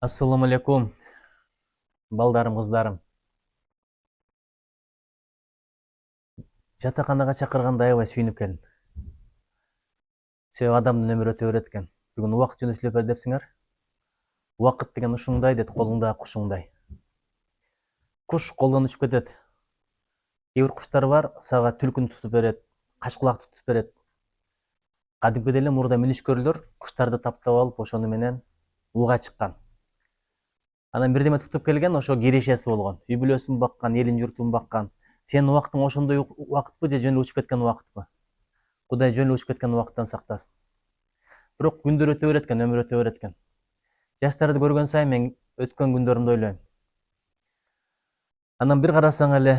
Ассаламу алейкум, балдарым, қыздарым. Жатақханаға шақырғанда аябай сүйініп келдім. Себебі адамдын өмірі өтө берет экен. Бүгүн убакыт жөнү сүйлөп бер депсиңер. Убакыт деген ушуңдай дейт, колуңдагы кушуңдай. Куш колдон учуп кетет. Кээ бир куштар бар, сага түлкүнү тутуп берет, качкулакты тутуп берет. Кадимкиде эле мурда мүнүшкөрлөр куштарды таптап алып, ошону менен ууга чыккан. Анан бирдеме тутуп келген, ошо кирешеси болгон. Үй бүлөсүн баккан, элин журтун баккан. Сенин убактың ошондой убакытпы же жөн эле учуп кеткен убакытпы? Кудай жөн эле учуп кеткен убакыттан сактасын. Бирок күндөр өтө берет экен, өмүр өтө берет экен. Жаштарды көргөн сайын мен өткөн күндөрүмдү ойлойм. Анан бир карасаң эле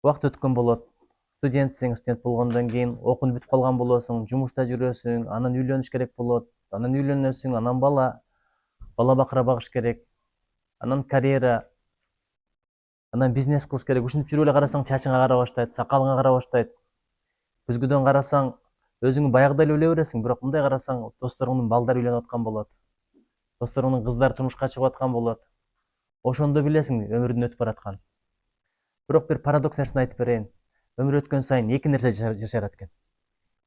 убакыт өткөн болот. Студентсиң, студент болгондон кийин окууну бүтүп калган болосуң, жумушта жүрөсүң, анан үйлөнүш керек болот, анан үйлөнөсүң, анан бала бакыра багыш керек, анан карьера, анан бизнес кылыш керек. Ушинтип жүрүп эле карасаң чачыңа кара баштайт, сакалыңа кара баштайт. Көзгөдөн карасаң өзүңү баягыдай эле ойлой бересиң, бирок мындай карасаң досторуңдун балдары үйлөнүп аткан болот. Досторуңдун кыздары турмушка чыгып аткан болот. Ошондо билесиң өмүрдүн өтүп баратканын. Бирок бир парадокс нерсени айтып берейин. Өмүр өткөн сайын эки нерсе жашарат экен.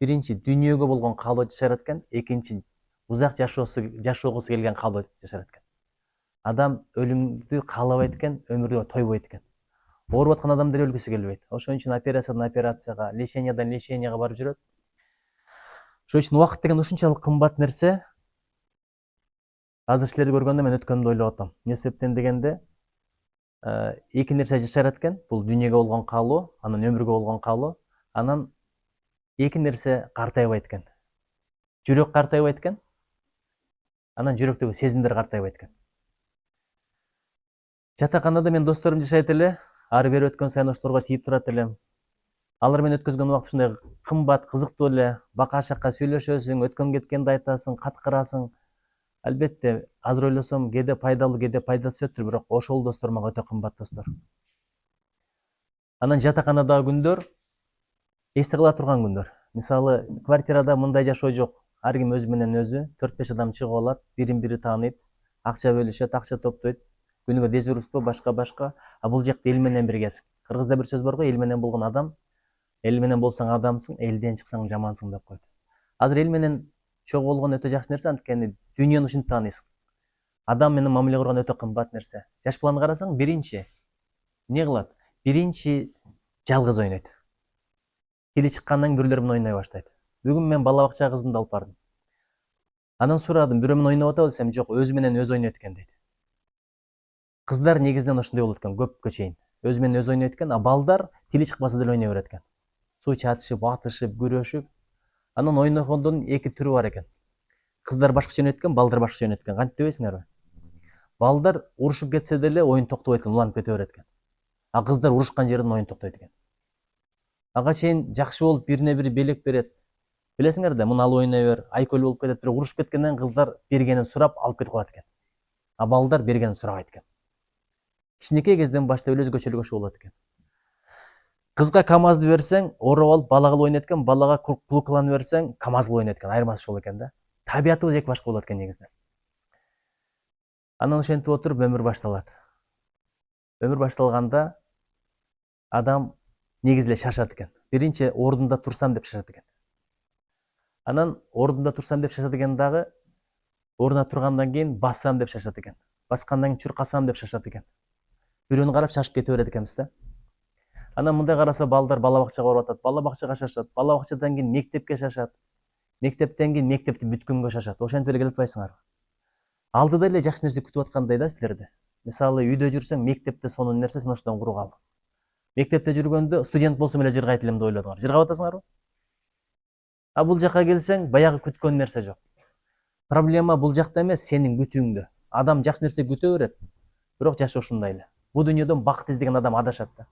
Биринчи дүйнөгө болгон каалоо жашарат экен, экинчи узак жашоогусу келген каалоо жашарат экен. Адам өлүмдү каалабайт экен, өмүргө тойбойт экен. Ооруп аткан адам деле өлгүсү келбейт. Ошон үчүн операциядан операцияга, лечениядан леченияга барып жүрөт. Ошон үчүн убакыт деген ушунчалык кымбат нерсе. Азыр силерди көргөндө мен өткөнүмдү ойлоп атам. Эмне себептен дегенде, эки нерсе жашарат экен. Бул дүйнөгө болгон каалоо, анан өмүргө болгон каалоо, анан эки нерсе картайбайт экен. Жүрөк картайбайт экен, анан жүрөктөгү сезимдер картайбайт экен. Жатаканада мен досторум жашайт эле, ары бери өткөн сайын ошолорго тийип турат элем. Алар менен өткөзгөн убакыт ушундай кымбат, кызыктуу эле, бака шака сүйлөшөсүң, өткөн кеткенди айтасың, каткырасың. Албетте, азыр ойлосом, кээде пайдалуу, кээде пайдасыз өттүр, бирок ошол достор мага өтө кымбат достор. Анан жатаканадагы күндөр эсте кала турган күндөр. Мисалы, квартирада мындай жашоо жок. Ар ким өзү менен өзү, 4-5 адам чыгып алат, бирин бири тааныйт, акча бөлүшөт, акча топтойт, күнүгө дежурство, башка. А бул жакта эл менен биргесиң. Кыргызда бир сөз бар го, эл менен болгон адам, эл менен болсаң адамсың, элден чыксаң жамансың деп койт. Азыр эл менен чогуу болгон өтө жакшы нерсе, анткени дүйнөнү ушинтип тааныйсың. Адам менен мамиле курган өтө кымбат нерсе. Жаш баланы карасаң, биринчи эмне кылат? Биринчи жалгыз ойнойт. Тили чыккандан бирөлөр менен ойной баштайт. Бүгүн мен бала бакчага кызымды алып бардым. Анан сурадым, бирөө менен ойноп атабы десем, жок, өзү менен өзү ойнойт экен дейт. Кыздар негизинен ошондой болот экен, көпкө чейин. Өзү менен өзү ойнойт экен, а балдар тили чыкпаса деле ойной берет экен. Суу чатышып, атышып, күрөшүп. Анан ойногондун эки түрү бар экен. Кыздар башкача ойнойт экен, балдар башкача ойнойт экен. Кантип дебейсиңерби? Балдар урушуп кетсе деле оюн токтобойт экен, уланып кете берет экен. А кыздар урушкан жерден оюн токтойт экен. Ага чейин жакшы болуп бирине бири белек берет. Билесиңер да, муну алып ойной бер, айкөл болуп кетет, бирок урушуп кеткенден кыздар бергенин сурап алып кетип калат экен. А балдар бергенин сурабайт экен. Кичинекей кезден баштап эле өзгөчөлүк болот экен. Кызга КамАЗды берсең, ороп алып бала кылып ойнойт экен, балага клукаланы берсең, КамАЗ кылып ойнойт экен. Айырмасы ошол экен да. Табиятыбыз эки башка болот экен негизинен. Анан ошентип отуруп өмүр башталат. Өмүр башталганда адам негизи эле шашат экен. Биринчи ордунда турсам деп шашат экен. Анан ордунда турсам деп шашат экен дагы, ордуна тургандан кийин бассам деп шашат экен. Баскандан кийин чуркасам деп шашат экен. Бирөөнү карап шашып кете берет экенбиз да. Анан мындай караса балдар бала бакчага барып атат, бала бакчага шашат, бала бакчадан кийин мектепке шашат. Мектептен кийин мектепти бүткөнгө шашат. Ошентип эле келе атпайсыңарбы? Алдыда эле жакшы нерсе күтүп аткандай да силерди. Мисалы, үйдө жүрсөң, мектепте сонун нерсе сен ошондон куруп ал. Мектепте жүргөндө студент болсом эле жыргайт элем деп ойлодуңар. Жыргап атасыңарбы? А бул жака келсең, баягы күткөн нерсе жок. Проблема бул жакта эмес, сенин күтүүңдө. Адам жакшы нерсе күтө берет, бирок жашоо ушундай эле. Бул дүйнөдөн бакыт издеген адам адашат да.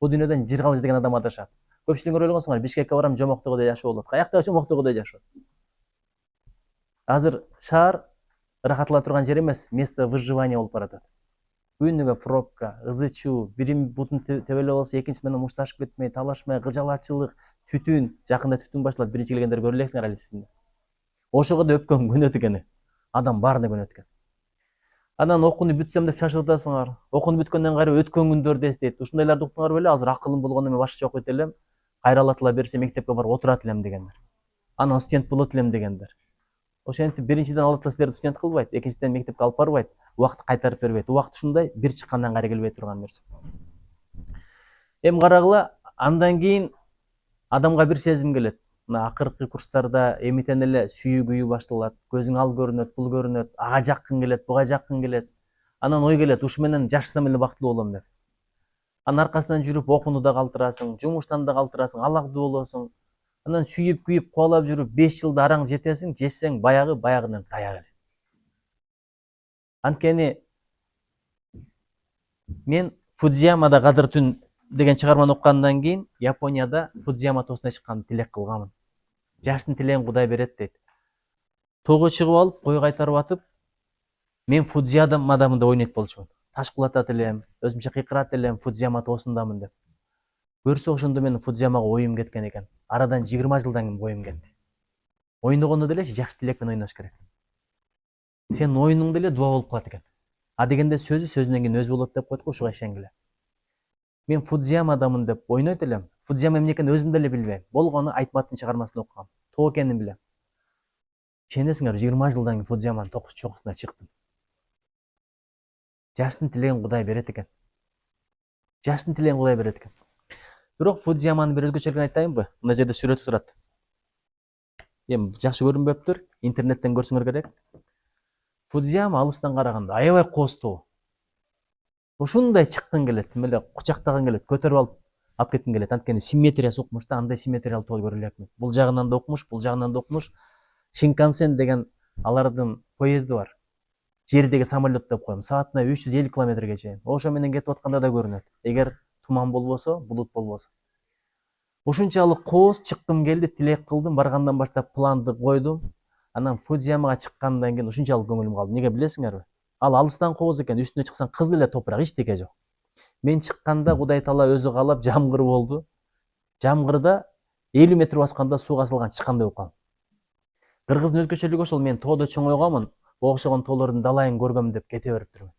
Бул дүйнөдөн жыргал издеген адам адашат. Көпчүлүгүңөр ойлогонсуңар, Бишкекке барам, жомоктогудай жашоо болот. Каякта жомоктогудай жашоо? Азыр шаар ырахат турган жер эмес, место выживания болуп баратат. Күнүгө пробка, ызы чуу, бирин бутун тебелеп алса, экинчиси менен мушташып кетмей, талашмай, кыжалатчылык, түтүн, жакында түтүн башталат, биринчи келгендер көрө элексиңер али түтүндү. Ошого да өпкөн күнөт экени. Адам баарына көнөт экен. Анан окууну бүтсөм деп шашып атасыңар. Окууну бүткөндөн кайра өткөн күндөрдү эстейт. Ушундайларды уктуңар беле, азыр акылым болгондо мен башкача окуйт элем. Кайра алатыла берсе мектепке барып отурат элем дегендер. Анан студент болот элем дегендер. Ошентип биринчиден алатыла силерди студент кылбайт, экинчиден мектепке алып барбайт, убакытты кайтарып бербейт. Убакыт ушундай бир чыккандан кайра келбей турган нерсе. Эми карагыла, андан кийин адамга бир сезим келет. Мына акыркы курстарда эмитен эле сүйүү күйүү башталат. Көзүң ал көрүнөт, бул көрүнөт, ага жаккын келет, буга жаккын келет. Анан ой келет, ушу менен жашасам эле бактылуу болом деп. Анын аркасынан жүрүп окууну да калтырасың, жумуштан да калтырасың, алагдуу болосуң. Анан сүйүп күйүп кубалап жүрүп 5 жылда араң жетесиң, жетсең баягынан таяк эле. Анткени мен Фудзиямада Кадыр түн деген чыгарманы окугандан кийин Японияда Фудзияма тоосуна чыкканды тилек кылганмын. Жаштын тилегин Кудай берет дейт. Тоого чыгып алып, кой кайтарып атып, мен Фудзиямадамын деп ойнойт болчумун. Таш кулатат элем, өзүмчө кыйкырат элем, Фудзияма тоосундамын деп. Көрсө ошондо менин Фудзиямага оюм кеткен экен. Арадан 20 жылдан кийин оюм кетти. Ойногондо деле жакшы тилек менен ойнош керек. Сенин оюнуң деле дуа болуп калат экен. А дегенде сөзүнөн кийин өзү болот деп койт го, ушуга ишенгиле. Мен Фудзиямадамын деп ойнойт элем. Фудзияма эмне экенин өзүм деле билбейм. Болгону Айтматтын чыгармасын окугам. Тоо экенин билем. Ишенесиңерби, 20 жылдан кийин Фудзияманын чокусуна чыктым. Жаштын тилегин Кудай берет экен. Жаштын тилегин Кудай берет экен. Бирок Фудзияманын бир өзгөчөлүгүн айтайынбы? Мына жерде сүрөтү турат. Эми жакшы көрүнбөптүр, интернеттен көрсөңөр керек. Фудзияма алыстан караганда аябай кооздуу. Ушундай чыккың келет, эле кучактагың келет, көтөрүп алып кеткиң келет. Анткени симметриясы укмуш да, андай симметриялуу тоо көрө элекмин. Бул жагынан да укмуш, бул жагынан да укмуш. Шинкансен деген алардын поезди бар. Жердеги самолет деп коем. Саатына 350 километрге чейин. Ошо менен кетип атканда да көрүнөт. Эгер туман болбосо, булут болбосо. Ушунчалык кооз чыккым келди, тилек кылдым, баргандан баштап планды койдум. Анан Фудзиямага чыккандан кийин ушунчалык көңүлүм калды. Неге билесиңерби? Ал алыстан кооз экен, үстүнө чыксаң кызыл эле топурак, эчтеке жок. Мен чыкканда Кудай таала өзү каалап жамгыр болду. Жамгырда 50 метр басканда сууга салган чыккандай болуп калдым. Кыргыздын өзгөчөлүгү ошол, мен тоодо чоңойгонмун, окшогон тоолордун далайын көргөм деп кете бериптирмин.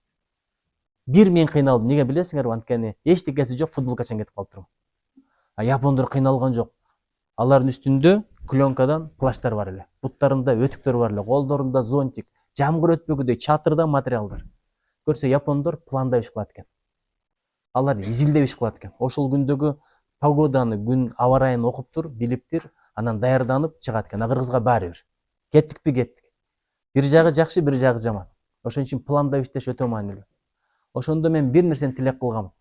Бир мен кыйналдым, неге билесиңерби? Анткени эчтекеси жок, футболкачан кетип калыптырмын. А япондор кыйналган жок. Алардын үстүндө пленкадан плащтар бар эле. Буттарында өтүктөр бар эле, колдорунда зонтик, жамгыр өтпөгүдөй чатырдан материалдар. Көрсө япондор пландай иш кылат экен. Алар изилдеп иш кылат экен. Ошол күндөгү погоданы, күн аба ырайын окуптур, билиптир, анан даярданып чыгат экен. А кыргызга баары бир. Кеттикпи, кеттик. Бир жагы жакшы, бир жагы жаман. Ошон үчүн пландап иштеш өтө маанилүү. Ошондо мен бир нерсени тилек кылгам.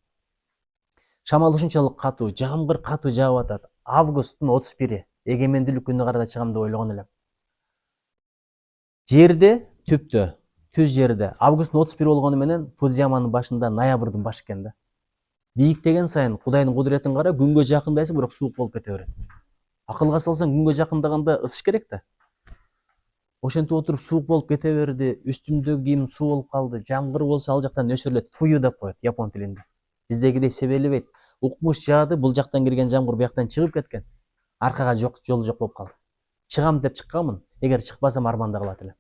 Шамал ушунчалык катуу, жамгыр катуу жаап атат. Августтун 31-и, эгемендүүлүк күнү карата чыгам деп ойлогон элем. Жерде, түптө, түз жерде августтун 31 болгону менен Фудзияманын башында ноябрдын башы экен да. Бийиктеген сайын Кудайдын кудуретін кара, күнгө жакындайсың, бирок суук болуп кете берет. Акылга салсаң, күнгө жакындаганда ысыш керек да. Ошентип отуруп суук болуп кете берди, үстүмдөгү кийим суу болуп калды. Жамгыр болсо ал жактан нөшөрлөт, фую деп коет япон тилинде. Биздегидей себелебейт. Укмуш жаады, бул жактан кирген жамгыр бияктан чыгып кеткен. Аркага жол жок болуп калды. Чыгам деп чыкканмын, эгер чыкпасам арманда калат элем.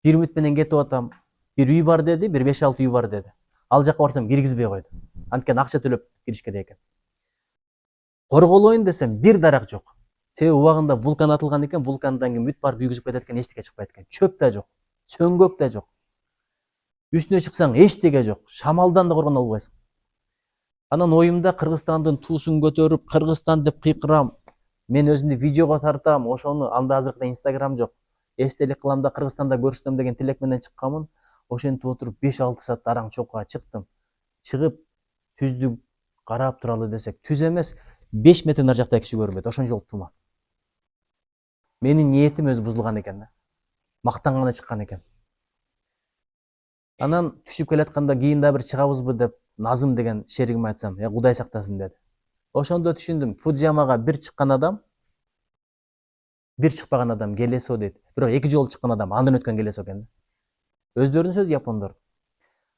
Бир үмүт менен кетип атам. Бир үй бар деди, бир 5-6 үй бар деди. Ал жакка барсам киргизбей койду. Анткени акча төлөп кириш керек экен. Корголоюн десем, бир дарак жок. Себеби убагында вулкан атылган экен, вулкандан кийин бүт бар күйгүзүп кетет экен, эчтеке чыкпайт экен. Чөп да жок, сөңгөк да жок. Үстүнө чыксаң эчтеке жок, шамалдан да коргоно албайсың. Анан оюмда Кыргызстандын туусун көтөрүп, Кыргызстан деп кыйкырам. Мен өзүмдү видеого тартам, ошону анда азыркыда Инстаграм жок. Эстелик кылам да Кыргызстанда көрсөтөм деген тилек менен чыкканмын. Ошентип отуруп 5-6 саат араң чокуга чыктым. Чыгып түздү карап туралы десек, түз эмес, 5 метр нар жакта киши көрбөйт. Ошончолук туман. Менин ниетим өзү бузулган экен да. Мактанганы чыккан экен. Анан түшүп келатканда кийин да бир чыгабызбы деп Назым деген шеригиме айтсам, Кудай сактасын деди. Ошондо түшүндүм, Фудзиямага бир чыккан адам, бир чыкпаган адам келесо дейт. Бирок 2 жолу чыккан адам андан өткөн келесо экен. Өздөрүнүн сөзү япондор.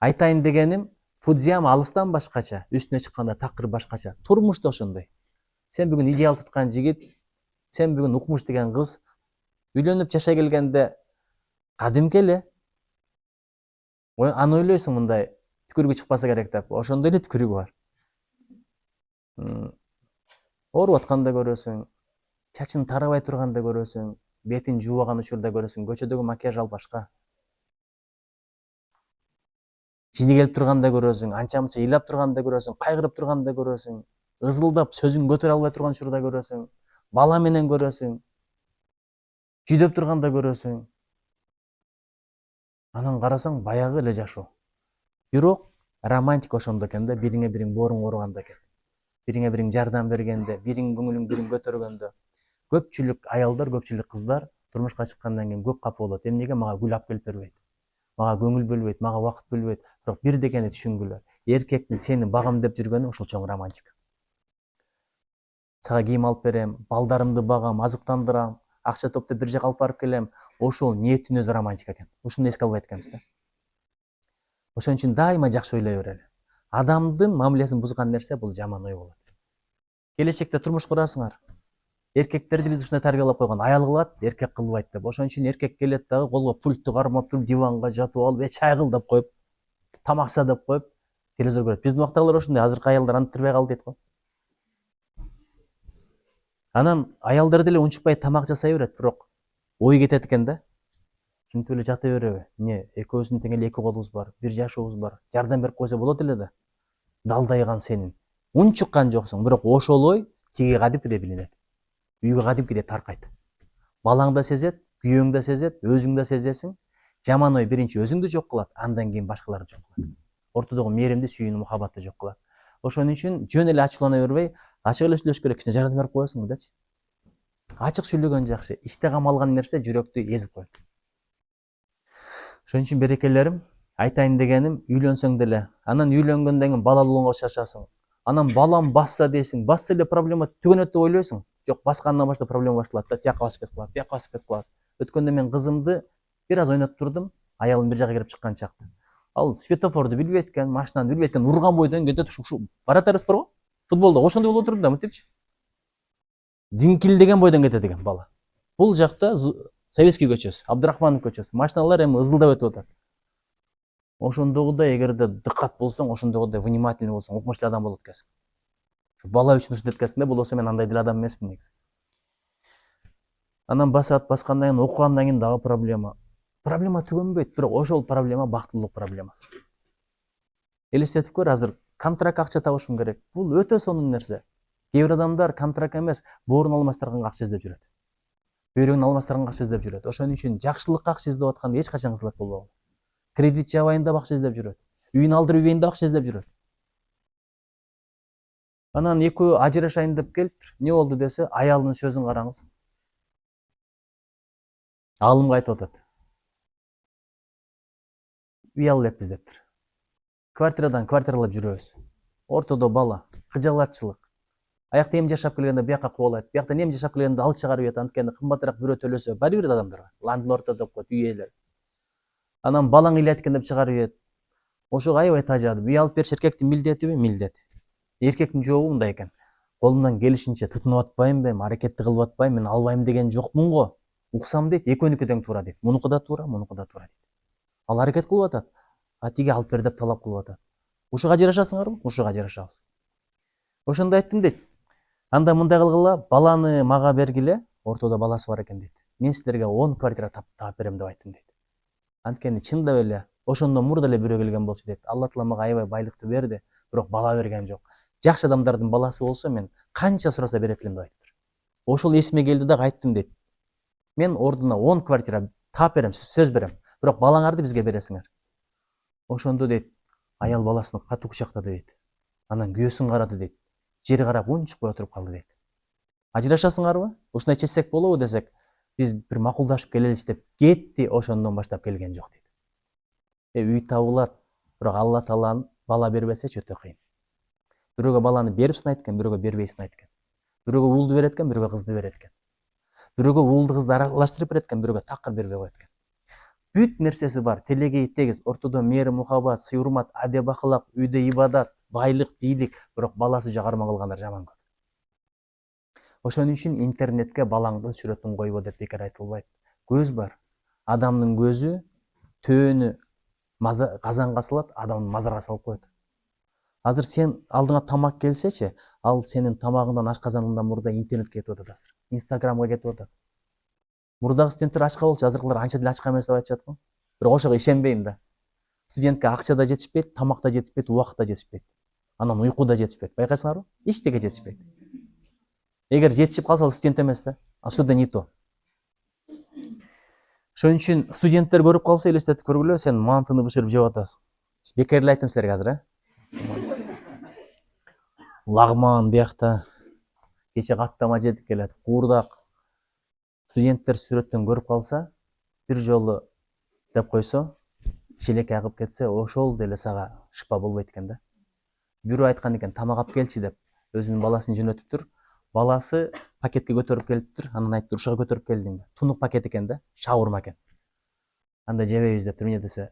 Айтайын дегеним, Фудзияма алыстан башкача, үстүнө чыкканда такыр башкача. Турмуш да ошондой. Сен бүгүн идеал туткан жигит, сен бүгүн укмуш деген кыз, үйлөнүп жашай келгенде Кадимки эле. Аны ойлойсуң мындай түкүрүгү чыкпаса керек деп. Ошондой эле түкүрүгү бар. Ооруп атканда көрөсүң, чачын тарабай турганда көрөсүң, бетин жуубаган учурда көрөсүң, көчөдөгү макияж ал башка. Жини келип турганда көрөсүң, анча мынча ыйлап турганда көрөсүң, кайгырып турганда көрөсүң, ызылдап сөзүн көтөрө албай турган учурда көрөсүң, бала менен көрөсүң, жүдөп турганда көрөсүң. Анан карасаң баягы эле жашоо. Бирок романтика ошондо экен да, бириңе бириң бооруң ооруганда экен. Бириңе бириң жардам бергенде, бириңин көңүлүн бириң көтөргөндө. Көпчүлүк аялдар, көпчүлүк кыздар турмушка чыккандан кийин көп капа болот. Эмнеге мага гүл алып келип бербейт? Мага көңүл бөлбөйт, мага убакыт бөлбөйт. Бирок бир дегенди түшүнгүлө. Эркектин сени багам деп жүргөнү ушул чоң романтика. Сага кийим алып берем, балдарымды багам, азыктандырам, акча топтоп бир жака алып барып келем. Ошол ниеттин өзү романтика экен. Ушуну эске албайт экенбиз да. Ошон үчүн дайыма жакшы ойлой берели. Адамдын мамилесин бузган нерсе бул жаман ой болот. Келечекте турмуш курасыңар. Эркектерди биз ушундай тарбиялап койгон, аял кылат, эркек кылбайт деп. Ошон үчүн эркек келет дагы колго пультту кармап туруп, диванга жатып алып, чай кыл деп коюп, тамакса деп коюп, телевизор көрөт. Биздин убактагылар ошондой, азыркы аялдар антырбай калды дейт го. Анан аялдар деле унчукпай тамак жасай берет, бирок ой кетет экен да. Ушинтип эле жата береби? Эмне, экөөбүздүн тең эле эки колубуз бар, бир жашообуз бар. Жардам берип койсо болот эле да. Далдайган сенин. Унчуккан жоксуң, бирок ошол ой тиги кадимкидей билинет. Үйгө кадимкидей таркайт. Балаң да сезет, күйөөң да сезет, өзүң да сезесиң. Жаман ой биринчи өзүңдү жок кылат, андан кийин башкаларды жок кылат. Ортодогу мээримди, сүйүүнү, мухабатты жок кылат. Ошон үчүн жөн эле ачуулана бербей, ачык эле сүйлөшүш керек. Кичине жардам берип коесуңбу дечи. Ачык сүйлөгөн жакшы. Ичте камалган нерсе жүрөктү эзип коет. Ошон үчүн берекелерим, айтайын дегеним, үйлөнсөң деле, анан үйлөнгөндөн кийин балалуулукка чачасың. Анан балам басса дейсиң, басса эле проблема түгөнөт деп ойлойсуң. Жок, баскандан баштап проблема башталат да, тияка басып кетип калат, бияка басып кетип калат. Өткөндө мен кызымды бир аз ойнотуп турдум, аялым бир жака кирип чыккан чакта. Ал светофорду билбейт экен, машинаны билбейт экен, урган бойдон кетет, ушу вратарыбыз бар го? Футболдо ошондой болуп отуруп да, мынтипчи. Диңкилдеген бойдон кетет экен бала. Бул жакта Советский көчөсү, Абдрахманов көчөсү. Машиналар эми ызылдап өтүп атат. Ошондогудай эгерде дыккат болсоң, ошондогудай внимательный болсоң, укмуш эле адам болот экенсиң. Бала үчүн ушинтип эткенсиң да, болбосо мен андай деле адам эмесмин негизи. Анан басат, баскандан кийин окугандан кийин дагы проблема. Проблема түгөнбөйт, бирок ошол проблема бактылуулук проблемасы. Элестетип көр, азыр контракт акча табышым керек. Бул өтө сонун нерсе. Кээ бир адамдар контракт эмес, боорун алмастырганга акча издеп жүрөт. Бөйрөгүн алмастырганга акча издеп жүрөт. Ошон үчүн жакшылыкка акча издеп атканда эч качан кызмат болбогула. Кредит жабайын деп акча издеп жүрөт. Үйүн алдырып ийбейин деп акча издеп жүрөт. Анан экөө ажырашайын деп келип, эмне болду десе, аялынын сөзүн караңыз. Алымга айтып атат. Үй алып элекпиз дептир. Квартирадан квартиралап жүрөбүз. Ортодо бала, кыжалатчылык. Аякта эми жашап келгенде бияка кубалайт, биякта эми жашап келгенде ал чыгарып ийет, анткени кымбатыраак бирөө төлөсө, бар бир адамдарга, ландлорд деп коет, үй ээлери. Анан балаң ыйлайт экен деп чыгарып ийет. Ошого аябай тажадым. Үй алып бериш эркектин милдетиби? Милдет. Эркектин жообу мындай экен. Колумдан келишинче тытынып атпаймынбы, аракетти кылып атпаймынбы, мен албайм деген жокмун го. Уксам дейт, экөөнүкү тең туура дейт. Мунуку да туура, мунуку да туура дейт. Ал аракет кылып атат. А тиги алып бер деп талап кылып атат. Ушуга ажырашасыңарбы? Ушуга ажырашабыз. Ошондо айттым дейт. Анда мындай кылгыла, баланы мага бергиле, ортодо баласы бар экен дейт. Мен силерге 10 квартира таап берем деп айттым дейт. Анткени чындап эле ошондон мурда эле бирөө келген болчу дейт. Алла таала мага аябай байлыкты берди, бирок бала берген жок. Жакшы адамдардын баласы болсо мен канча сураса берет элем деп айтыптыр. Ошол эсиме келди да айттым дейт. Мен ордуна 10 квартира таап берем, сөз берем. Бирок балаңарды бизге бересиңер. Ошондо дейт, аял баласын катуу кучактады дейт. Анан күйөөсүн карады дейт. Жери карап унчукпай отуруп калды дейт. Ажырашасыңарбы? Ушундай чечсек болобу десек, биз бир макулдашып келеличи деп кетти, ошондон баштап келген жок дейт. Үй табылат, бирок Алла тааланын бала бербесе өтө кыйын. Бирөөгө баланы берип сынайт экен, бирөөгө бербей сынайт экен. Бирөөгө уулду берет экен, бирөөгө кызды берет экен. Бирөөгө уулду кызды аралаштырып берет экен, бирөөгө такыр бербей коет экен. Бүт нерсеси бар, телегей тегиз, ортодо мээрим, мухаббат, сый урмат, адеп акылак, үйдө ибадат, байлык, бийлик, бирок баласы жок арман кылгандар жаман көп. Ошон үчүн интернетке балаңдын сүрөтүн койбо деп бекер айтылбайт. Көз бар. Адамдын көзү төөнү казанга салат, адамды мазарга салып коет. Азыр сен алдыңа тамак келсечи, ал сенин тамагыңдан ашказаныңдан мурда интернетке кетип атат азыр. Инстаграмга кетип атат. Мурдагы студенттер ачка болчу, азыркылар анча деле ачка эмес деп айтышат го. Бирок ошого ишенбейм да. Студентке акча да жетишпейт, тамак да жетишпейт, убакыт да жетишпейт. Анан уйку да жетишпейт. Байкайсыңарбы? Эчтеке жетишпейт. Эгер жетишип калса ал студент эмес да. А что-то не то. Ошон үчүн студенттер көрүп калса элестетип көргүлө, сен мантыны бышырып жеп атасың. Бекер эле айттым силерге азыр, лагман биякта кече каттама жетип келет, куурдак. Студенттер сүрөттөн көрүп калса, бир жолу деп койсо, шелекке агып кетсе, ошол деле сага шыпа болбойт экен да. Бирөө айткан экен, тамак алып келчи деп, өзүнүн баласын жөнөтүптүр. Баласы пакетке көтөрүп келиптир, анан айтыптыр, ушуга көтөрүп келдиңби? Тунук пакет экен да, шаурма экен. Анда жебейбиз дептир, эмне десе,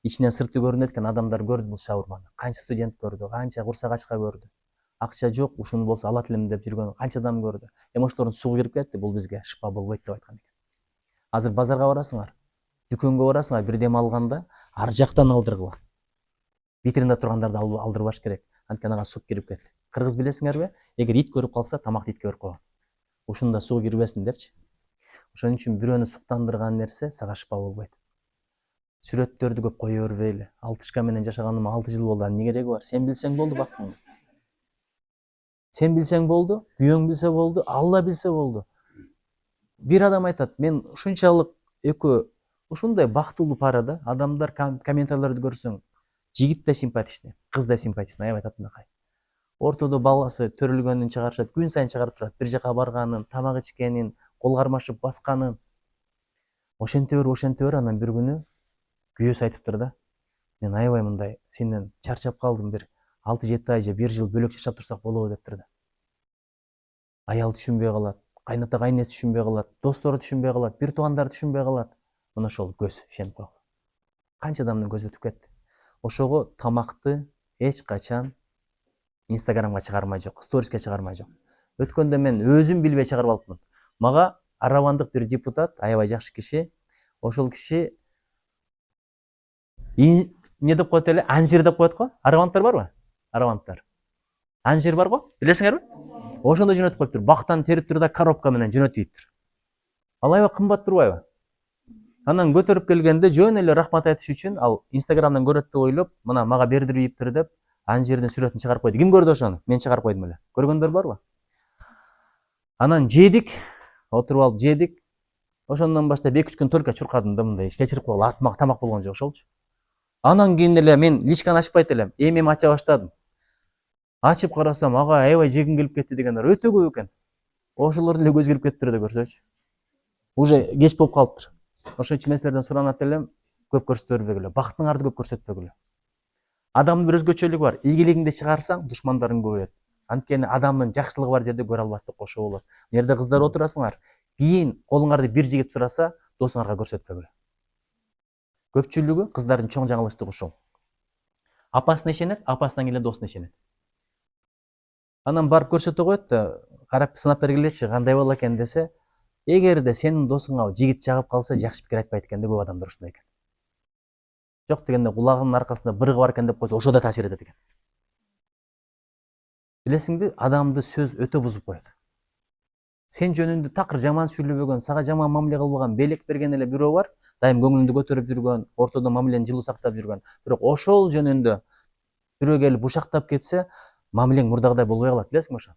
ичинен сырты көрүнөт экен, адамдар көрдү бул шаурманы. Канча студент көрдү, канча курсагачка көрдү. Акча жок, ушуну болсо алат элем деп жүргөн канча адам көрдү. Ошолордун сугу кирип кетти, бул бизге шыпа болбойт деп айткан экен. Азыр базарга барасыңар, дүкөнгө барасыңар, бирдеме алганда ар жактан алдыргыла. Витринада тургандарды алдырбаш керек. Анткени ага сук кирип кетти. Кыргыз билесиңерби? Эгер ит көрүп калса, тамакты итке берип койгон. Ушунда сугу кирбесин депчи. Ошон үчүн бирөөнү суктандырган нерсе сага шыпа болбойт. Сүрөттөрдү көп кое бербейли. 6 менен жашаганыма 6 жыл болду. Эмне кереги бар? Сен билсең болду бактың. Сен билсең болду, күйөөң билсе болду, Алла билсе болду. Бир адам айтат, мен ушунчалык экөө ушундай бактылуу пара да, адамдар комментарийлерди көрсөң, жигит да симпатичный, кыз да симпатичный, аябай татынакай. Ортодо баласы төрөлгөнүн чыгарышат, күн сайын чыгарып турат, бир жака барганын, тамак ичкенин, кол кармашып басканын. Ошенте бер, анан бир күнү күйөөсү айтыптыр да, мен аябай мындай сенден чарчап калдым, бир 6-7 ай же 1 жыл бөлөк жашап турсак болобу дептир да. Аял түшүнбөй калат, кайната кайнеси түшүнбөй калат, достору түшүнбөй калат, бир туугандары түшүнбөй калат. Мына ошол көз ишенип койгон. Канча адамдын көзү өтүп кетти. Ошого тамакты эч качан Инстаграмга чыгармай жок, сториске чыгармай жок. Өткөндө мен өзүм билбей чыгарып алыпмын. Мага Аравандык бир депутат, аябай жакшы киши, ошол киши не деп коет эле, анжир деп коет го. Аравандтар барбы? Аравандтар. Анжир бар го, билесиңерби? Ошондо жөнөтүп коюптур. Бактан териптир да коробка менен жөнөтүп ийиптир. Ал аябай кымбат турбайбы? Анан көтөрүп келгенде жөн эле рахмат айтыш үчүн ал Инстаграмдан көрөт деп ойлоп, мына мага бердирип ийиптир деп, анжирдин сүрөтүн чыгарып койду. Ким көрдү ошону? Мен чыгарып койдум эле. Көргөндөр барбы? Анан жедик, отуруп алып жедик. Ошондон баштап 2-3 күн только чуркадым да, мындай кечирип койгула, артыма тамак болгон жок ошолчу. Анан кийин эле мен личканы ачпайт элем, эми ача баштадым. Ачып карасам, ага аябай жегим келип кетти дегендер өтө көп экен. Ошолор деле көз кирип кеттир да көрсөчү. Уже кеч болуп калыптыр. Ошон үчүн мен силерден суранат элем, көп көрсөтпөгүлө, бактыңарды көп көрсөтпөгүлө. Адамдын бир өзгөчөлүгү бар. Ийгилигиңди чыгарсаң, душмандарың көбөйөт. Анткени адамдын жакшылыгы бар жерде көрө албастык кошо болот. Жерде кыздар отурасыңар, кийин колуңарды бир жигит сураса, досуңарга көрсөтпөгүлө. Көпчүлүгү кыздардын чоң жаңылыштыгы ушул. Апасына ишенет, апасынан кийин досуна ишенет. Анан барып көрсөтө коет да, карап сынап бергилечи, кандай болот экен десе, эгерде сенин досуңа жигит чагып калса, жакшы пикир айтпайт экен да, көп адамдар ушундай экен. Жок дегенде кулагынын аркасында бырыгы бар экен деп койсо, ошо да таасир этет экен. Билесиңби, адамды сөз өтө бузуп коет. Сен жөнүндө такыр жаман сүйлөбөгөн, сага жаман мамиле кылбаган, белек берген эле бирөө бар, дайым көңүлүңдү көтөрүп жүргөн, ортодо мамилени жылуу сактап жүргөн. Бирок ошол жөнүндө бирөө келип бушактап кетсе, мамилең мурдагыдай болбой калат, билесиңби ошону?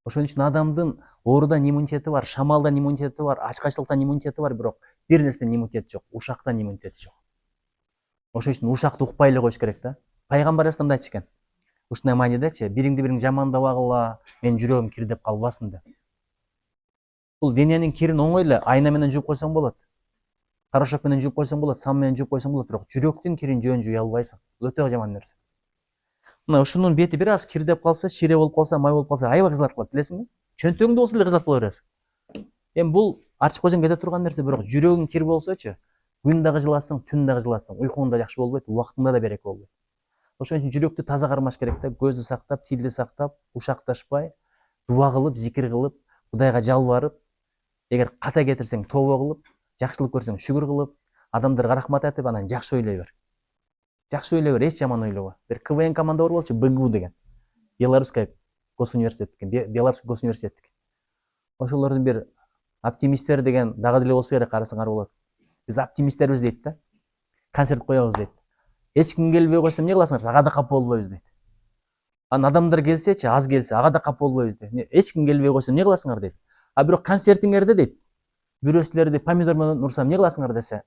Ошон үчүн адамдын оорудан иммунитети бар, шамалдан иммунитети бар, ачкачтыктан иммунитети бар, бирок бир нерседен иммунитети жок, ушактан иммунитети жок. Ошон үчүн ушакты укпай эле коюш керек да. Пайгамбар Алейхисалам да айтчу экен. Ушундай маанидечи, бириңди бириң жамандабагыла, менин жүрөгүм кирдеп калбасын деп. Бул дененин кирин оңой эле айна менен жууп койсоң болот. Порошок менен жууп койсоң болот, сам менен жууп койсоң болот, бирок жүрөктүн кирин жөн жууя албайсың. Бул өтө жаман нерсе. Мына ушунун бети бир аз кирдеп калса, шире болуп калса, май болуп калса, аябай кызарып калат, билесиңби? Чөнтөгүңдө болсо эле кызарып кала бересиң. Эми бул ачып койсоң кете турган нерсе, бирок жүрөгүң кир болсочу, күн дагы жыласың, түн дагы жыласың, уйкуң да жакшы болбойт, убактыңда да береке болбойт. Ошон үчүн жүрөктү таза кармаш керек да, көздү сактап, тилди сактап, ушакташпай, дуа кылып, зикир кылып, Кудайга жалбарып, эгер ката кетирсең тобо кылып, жакшылык көрсөң шүгүр кылып, адамдарга рахмат айтып, анан жакшы ойлой бер. Жакшы ойлой бер, эч жаман ойлобо. Бир КВН команда бар болчу, БГУ деген. Белорусский госуниверситеттик. Ошолордун бир оптимисттер деген дагы деле болсо керек, карасаңар болот. Биз оптимисттербиз дейт да. Концерт коебуз дейт. Эч ким келбей койсо эмне кыласыңар? Ага да кап болбойбуз дейт. Анан адамдар келсечи, аз келсе, ага да кап болбойбуз дейт. Эч ким келбей койсо эмне кыласыңар дейт. А бирок концертиңерде дейт, бирөө силерди помидор менен урсам эмне кыласыңар десе,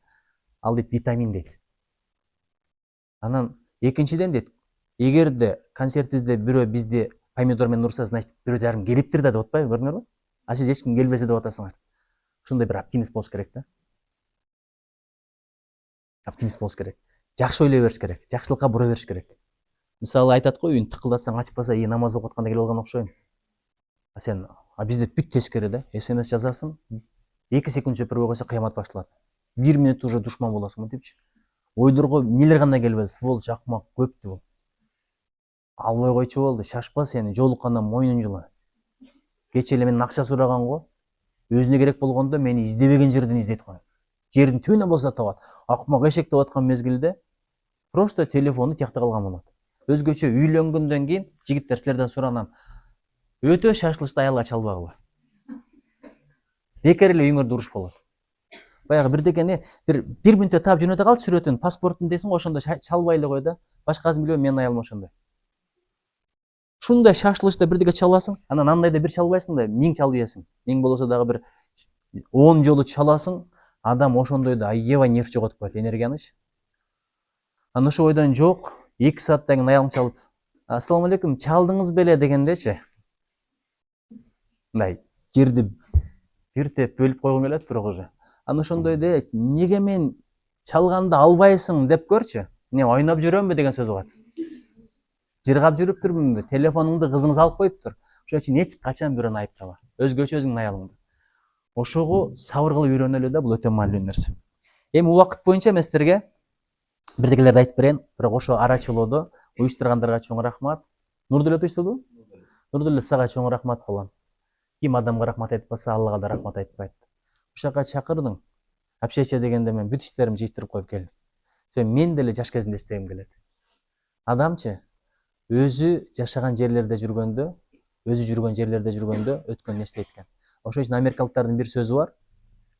ал дейт витамин дейт. Анан экинчиден дейт, эгерде концертибизде бирөө бизди помидор менен урса, значит бирөө жарым келиптир да деп атпайбы, көрдүңөрбү? А сиз эч ким келбесе деп атасыңар. Ушундай бир оптимист болуш керек да. Оптимист болуш керек. Жакшы ойлой бериш керек, жакшылыкка бура бериш керек. Мисалы айтат го, үйүн тыкылдатсаң ачпаса, намаз окуп атканда келип алган окшойм. А бизде бүт тескери да. СМС жазасың, 2 секунд жөпөргө койсо кыямат башталат. 1 минут уже душман боласың, мынтипчи. Ойлорго эмнелер гана келбеди, сволочь, акмак, көптү бул. Албай койчу болду, шашпа сени, жолуккандан мойнун жула. Кече эле менен акча сураган го, өзүнө керек болгондо мени издебеген жерден издейт го. Жердин түбүнөн болсо табат. Акмак эшек деп аткан мезгилде просто телефону тиякта калган болот. Өзгөчө үйлөнгөндөн кийин жигиттер силерден суранам. Өтө шашылышты аялга чалбагыла. Бекер эле үйүңөрдө уруш болот. Баягы бирдекени бир мүнөттө таап жөнөтө калчы сүрөтүн, паспортун дейсиң, ошондо чалбай эле кой да. Башкасын билбейм, менин аялым ошондой. Ушундай шашылышта бирдеке чаласың, анан андайда бир чалбайсың да, 1000 чалып ийесиң. 1000 болсо дагы бир 10 жолу чаласың, адам ошондой да аябай нерв жоготуп коет, энергияныч. Анан ошо ойдон жок, 2 сааттан кийин аялым чалып, ассаламу алейкум, чалдыңыз беле дегендечи. Мындай жерди бир теп бөлүп койгум келет, бирок уже. Анан ошондой де, неге мен чалганды албайсың деп көрчү. Не ойноп жүрөмбү деген сөз угат. Жыргап жүрүптүрмүнбү, телефонуңду кызыңыз алып коюптур. Ошон үчүн эч качан бирөөнү айыптаба. Өзгөчө өзүңдүн аялыңды. Ошого сабыр кылып үйрөнөлү да, бул өтө маанилүү нерсе. Эми убакыт боюнча мен силерге бирдекелерди айтып берейин, бирок ошо арачылоодо уюштургандарга чоң рахмат. Нурдулет уюштурду? Нурдулет, сага чоң рахмат болом. Ким адамга рахмат айтпаса, Аллага да рахмат айтпайт. Ушака чакырдың. Общежитие дегенде мен бүт иштеримди жыйыштырып коюп келдим. Мен деле жаш кезинде эстегим келет. Адамчы өзү жашаган жерлерде жүргөндө, өзү жүргөн жерлерде жүргөндө өткөн эстейт экен. Ошон үчүн америкалыктардын бир сөзү бар.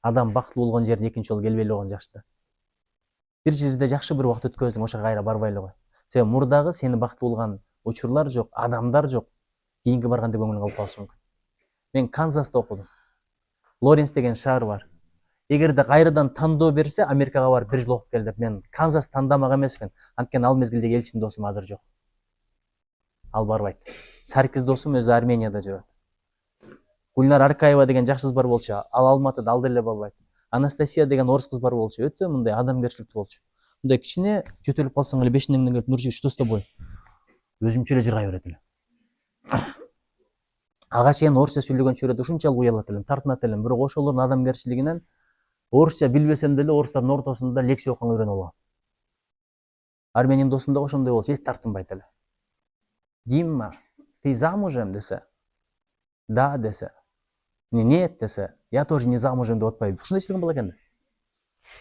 Адам бактылуу болгон жерге экинчи жолу келбей эле койгон жакшы. Бир жерде жакшы бир убакыт өткөздүң, ошого кайра барбай эле кой. Себеби мурдагы сени бактылуу кылган учурлар жок, адамдар жок. Кийинки барганда көңүлүң калып калышы мүмкүн. Мен Канзаста окудум. Лоренс деген шаар бар. Эгерде кайрадан тандоо берсе, Америкага барып бир жыл окуп кел деп, мен Канзас тандамак эмесмин. Анткени ал мезгилдеги элчиндин досум азыр жок. Ал барбайт. Саркис досум өзү Арменияда жүрөт. Гүлнар Аркаева деген жакшы кыз бар болчу, ал Алматыда, ал деле барбайт. Анастасия деген орус кыз бар болчу, өтө мындай адамгерчиликтүү болчу. Мындай кичине жөтөлүп калсаң эле бешиңден келип, Нуржи, что с тобой? Өзүмчө эле жыргай берет эле. Ага чейин орусча сүйлөгөн чөйрөдө ушунчалык уялат элем, тартынат элем, бирок ошолордун адамгерчилигинен орусча билбесем деле орустардын ортосунда лексия окуганга үйрөнүп алгам. Арменин досум да ошондой болчу, эч тартынбайт эле. Димма, ты замужем десе? Да десе. Нет десе, я тоже не замужем деп атпайбы. Ушундай эч болгон экен да.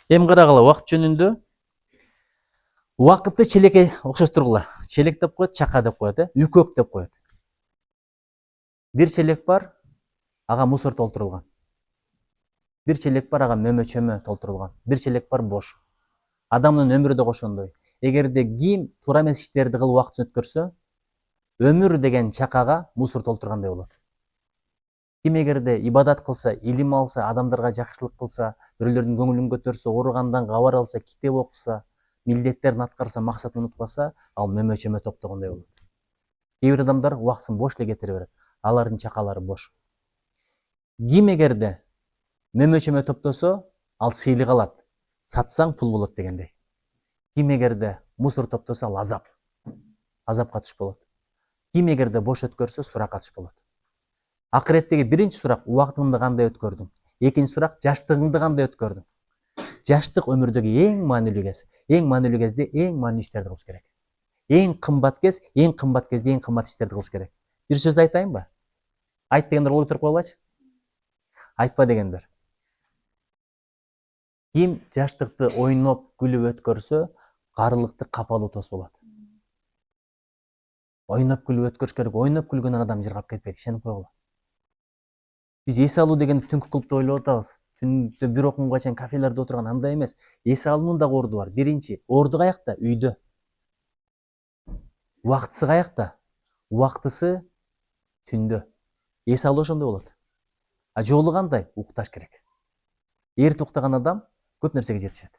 Эми карагыла, убакыт жөнүндө убакытты челекке окшоштургула. Челек деп коет, чака деп коет, үкөк деп коет. Бир челек бар, ага мусор толтурулган. Бир челек бар, ага мөмө-чөмө толтурулган. Бир челек бар бош. Адамдын өмүрү да ошондой. Эгерде ким туура эмес иштерди кылып убактысын өткөрсө, өмүр деген чакага мусор толтургандай болот. Ким эгерде ибадат кылса, илим алса, адамдарга жакшылык кылса, бирөөлөрдүн көңүлүн көтөрсө, ооругандан кабар алса, китеп окуса, милдеттерин аткарса, максатын унутпаса, ал мөмө-чөмө топтогондой болот. Кээ бир адамдар убактысын бош эле кетире берет. Алардын чакалары бош. Ким эгерде мөмө-чөмө топтосо, ал сыйлык алат. Сатсаң пул болот дегендей. Ким эгерде мусор топтосо, ал азап. Азапка туш болот. Ким эгерде бош өткөрсө, суракка туш болот. Акыреттеги биринчи сурак, убактыңды кандай өткөрдүң? Экинчи сурак, жаштыгыңды кандай өткөрдүң? Жаштык өмүрдөгү эң маанилүү кез. Эң маанилүү кезде эң маанилүү иштерди кылыш керек. Эң кымбат кез, эң кымбат кезде эң кымбат иштерди кылыш керек. Бир сөз айтайынбы? Айт дегендер кол көтөрүп койгулачы. Айтпа дегендер. Ким жаштыкты ойноп күлүп өткөрсө, карылыкты капалуу тосуп алат. Ойноп күлүп өткөрүш керек. Ойноп күлгөн адам жыргап кетпейт, ишенип койгула. Биз эс алуу дегенди түнкү клубда ойлоп атабыз. Түндө 1 чейин кафелерде отурган андай эмес. Эс алуунун дагы орду бар. Биринчи, орду каякта? Үйдө. Убактысы каякта? Убактысы түндө. Эс алуу ошондой болот. А жолу кандай? Укташ керек. Эрте уктаган адам көп нерсеге жетишет.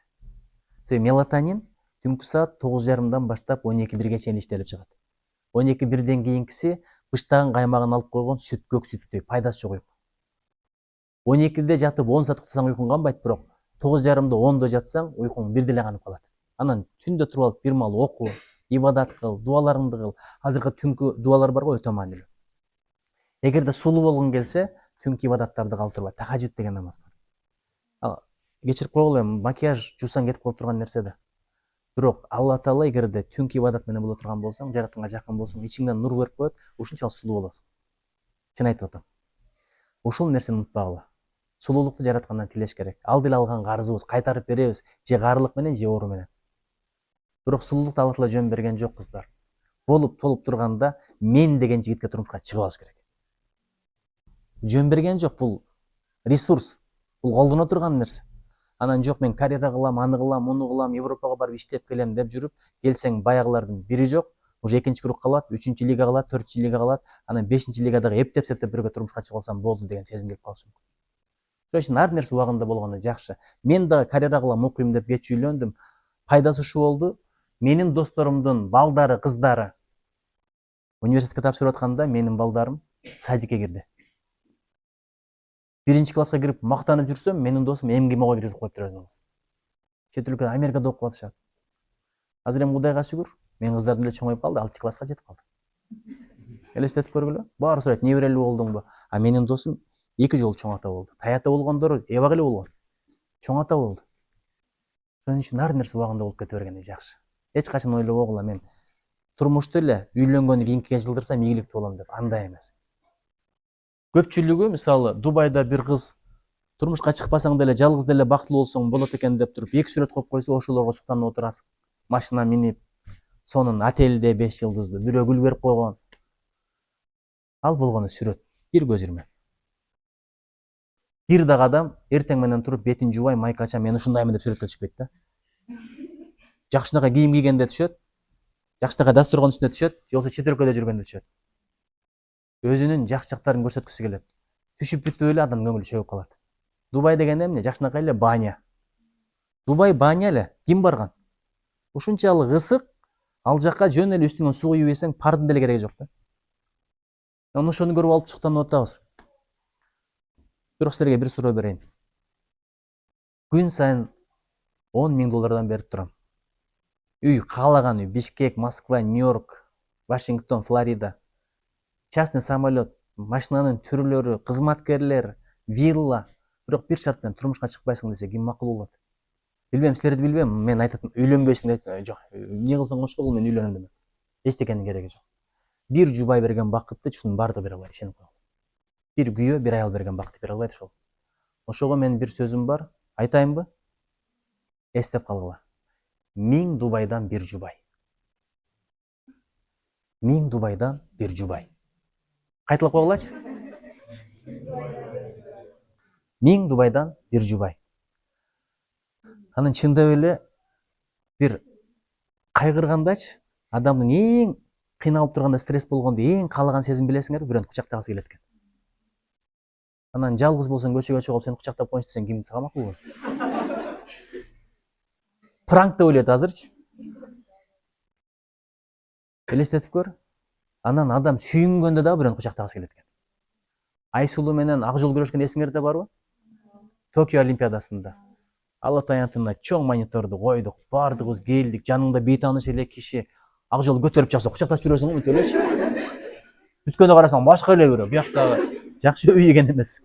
Себеби мелатонин түнкү саат 9:30дан баштап 12-1 чейин иштелип чыгат. 12-1ден кийинкиси быштагын каймагын алып койгон сүт, көк сүттөй, пайдасы жок уйку. 12-де жатып 10 саат уктасаң уйкуң канбайт, бирок 9:30да 10да жатсаң уйкуң бир деле канып калат. Анан түндө туруп алып бир маал оку, ибадат кыл, дуаларыңды кыл. Азыркы түнкү дуалар барго өтө маанилүү. Эгерде сулуу болгуң келсе, түнкү ибадаттарды калтырба. Тахажжуд деген намаз бар. Кечирип койгула, эми макияж жуусаң кетип калып турган нерсе да. Бирок Алла Таала эгерде түнкү ибадат менен боло турган болсоң, жаратканга жакын болсоң, ичиңден нур берип коет, ушунчалык сулуу болосуң. Чын айтып атам. Ушул нерсени унутпагыла. Сулуулукту жараткандан тилеш керек. Ал деле алган карызыбыз, кайтарып беребиз, же карылык менен, же оору менен. Бирок сулуулукту Алла Таала жөн берген жок, кыздар. Болуп толуп турганда мен деген жигитке турмушка чыгып алыш керек. Жөн берген жок, бул ресурс, бул колдоно турган нерсе. Анан жок, мен карьера кылам, аны кылам, муну кылам, Европага барып иштеп келем деп жүрүп, келсең баягылардын бири жок, уже 2-круг калат, 3-лига калат, 4-лига калат, анан 5-лигадагы эптеп бирөөгө турмушка чыгып алсам болду деген сезим келип калышы мүмкүн. Ошон үчүн ар нерсе убагында болгону жакшы. Мен дагы карьера кылам, окуйм деп кеч үйлөндүм. Пайдасы ушу болду. Менин досторумдун балдары, кыздары университетке тапшырып атканда менин балдарым садикке кирди. 1-класска кирип мактанып жүрсөм, менин досум МГИМОго киргизип коюптур өзүнүн кызын. Чет өлкөдө, Америкада окуп атышат. Азыр эми Кудайга шүгүр, менин кыздардын эле чоңоюп калды, 6-класска жетип калды. Элестетип көргүлө. Баары сурайт, неберелүү болдуңбу? А менин досум 2 жолу чоң ата болду. Таята болгондору эбак эле болгон. Чоң ата болду. Ошон үчүн ар нерсе убагында болуп кете бергени жакшы. Эч качан ойлобогула, мен турмушту эле үйлөнгөндөн кийинкиге жылдырсам ийгиликтүү болом деп. Андай эмес. Көпчүлүгү, мисалы, Дубайда бир кыз турмушка чыкпасаң деле, жалгыз деле бактылуу болсоң болот экен деп туруп 2 сүрөт коюп койсо, ошолорго суктанып отурасың. Машина минип, сонун отелде 5 жылдыздуу, бирөө гүл берип койгон. Ал болгону сүрөт, бир көз ирме. Бир дагы адам эртең менен туруп бетин жуубай, майка ачам, мен ушундаймын деп сүрөткө түшпөйт да. Жакшынакай кийим кийгенде түшөт, жакшынакай дасторкон үстүнө түшөт, же болбосо чет өлкөдө жүргөндө түшөт. Өзүнүн жакшы жактарын көрсөткүсү келет. Түшүп бүтүп эле адам көңүлү чөгүп калат. Дубай деген эмне? Жакшынакай эле баня. Дубай баня эле. Ким барган? Ушунчалык ысык, ал жакка жөн эле үстүңөн суу куюп ийсең, пардын деле кереги жок да. Анан ошону көрүп алып суктанып атабыз. Бирок силерге бир суроо берейин. Күн сайын $10,000 берип турам. Үй, каалаган үй, Бишкек, Москва, Нью-Йорк, Вашингтон, Флорида. Частный самолет, машинанын түрлөрү, кызматкерлер, вилла. Бирок бир шарт менен турмушка чыкпайсың десе, ким макул болот? Билбейм, силерди билбейм, мен айтатым, үйлөнбөйсүң дейт. Жок, эмне кылсаң ошол, мен үйлөнөм дейм. Эчтекенин кереги жок. Бир жубай берген бакытты чын барды бере албайт, ишенип койгула. Бир күйөө, бир аял берген бакытты бере албайт ошол. Ошого менин бир сөзүм бар, айтайынбы? Эстеп калгыла. 1000 Дубайдан бир жубай. 1000 Дубайдан бир жубай. Кайталап койгулачы. 1000 Дубайдан бир жубай. Анан чындап эле бир кайгыргандачы, адамдын эң кыйналып турганда, стресс болгондо эң каалаган сезим билесиңерби? Бирөөнү кучактагысы келет экен. Анан жалгыз болсоң, көчөгө чыгып сени кучактап коюнчу десең, ким сага макул болот? Пранк деп ойлойт азырчы. Элестетип көр. Анан адам сүйүнгөндө дагы бирөөнү кучактагысы келет экен. Айсулуу менен ак жол күрөшкөн эсиңерде барбы? Токио Олимпиадасында. Алла таянтына чоң мониторду койдук, баардыгыбыз келдик, жаныңда бейтааныш эле киши ак жол көтөрүп чыкса, кучакташып жүрөсүң го мынтип элечи. Бүткөндө карасаң башка эле бирөө, бияктагы жакшы үй экен эмес.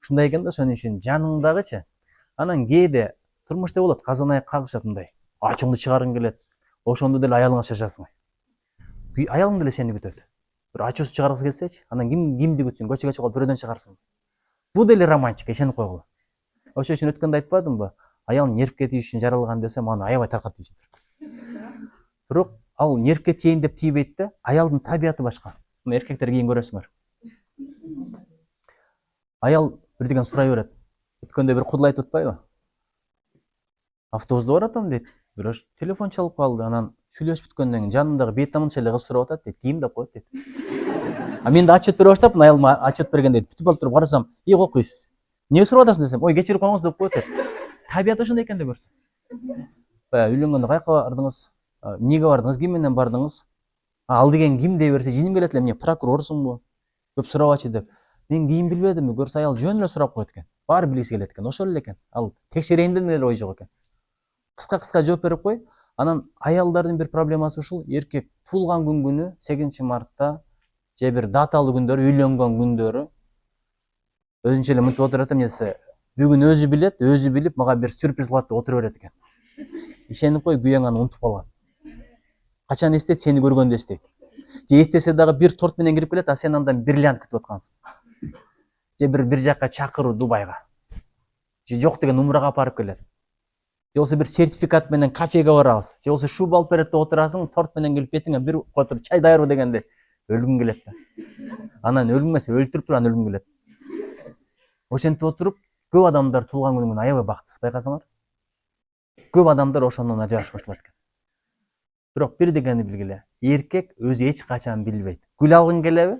Ушундай экен да, ошон үчүн жаныңдагычы. Анан кээде турмушта болот, казан аяк кагышат мындай. Ачыңды чыгаргың келет. Ошондо деле аялыңа шашасың. Аялың деле сени күтөт. Бир ачуусу чыгаргысы келсечи, анан кимди күтсүң? Көчөгө чыгып бирөөдөн чыгарсың. Бул деле романтика, ишенип койгула. Ошон үчүн өткөндө айтпадымбы? аял нервке тийиш үчүн жаралган десем аны аябай таркат дейишти. Бирок ал нервке тиейин деп тийбейт да, аялдын табияты башка. Мына эркектер кийин көрөсүңөр. Аял бир деген сурай берет. Өткөндө бир кудул айтып атпайбы? Автобуста баратам дейт. Бирөөч телефон чалып калды. Анан сүйлөшүп бүткөндөн кийин жанымдагы бейтамын эле кыз сурап атат дейт. Кийим деп коет дейт. А мен да отчет бере баштапмын, аялыма отчет берген дейт. Бүтүп алып туруп карасам, окуйсуз. Эмне сурап атасың десем, ой кечирип коюңуз деп коет дейт. Табияты ошондой экен деп көрсө. Баягы үйлөнгөндө каяка бардыңыз? Эмнеге бардыңыз? Ким менен бардыңыз? Ал деген ким дей берсе, жиним келет эле, эмне прокурорсуңбу? Көп сурабачы деп. Мен кийин билбедимби, көрсө аял жөн эле сурап коет экен. Баары билгиси келет экен, ошол эле экен. Ал текшерейин эле ой жок экен. Кыска жооп берип кой. Анан аялдардын бир проблемасы ушул, эркек туулган күнү 8 мартта же бир даталуу күндөрү, үйлөнгөн күндөрү өзүнчө эле мынтип отурат эмнесе, бүгүн өзү билип мага бир сюрприз кылат деп отура берет экен. Ишенип кой, күйөөң аны унутуп калган. Качан эстейт, сени көргөндө эстейт. Же эстесе дагы бир торт менен кирип келет, а сен андан бриллиант күтүп аткансың. Же бир жакка чакыруу Дубайга. Же жок деген умрага алып барып келет. Же болсо бир сертификат менен кафеге барабыз. Же болсо шуба алып берет деп отурасың, торт менен келип бетиңе бир котур чай даярбы дегенде өлгүң келет да. Анан өлгүң эмес, өлтүрүп туруп анан өлгүң келет. Ошентип отуруп, көп адамдар туулган күнү аябай бактысыз, байкасаңар. Көп адамдар ошондон ажырашып башталат экен. Бирок бир дегенди билгиле, эркек өзү эч качан билбейт. Гүл алгың келеби?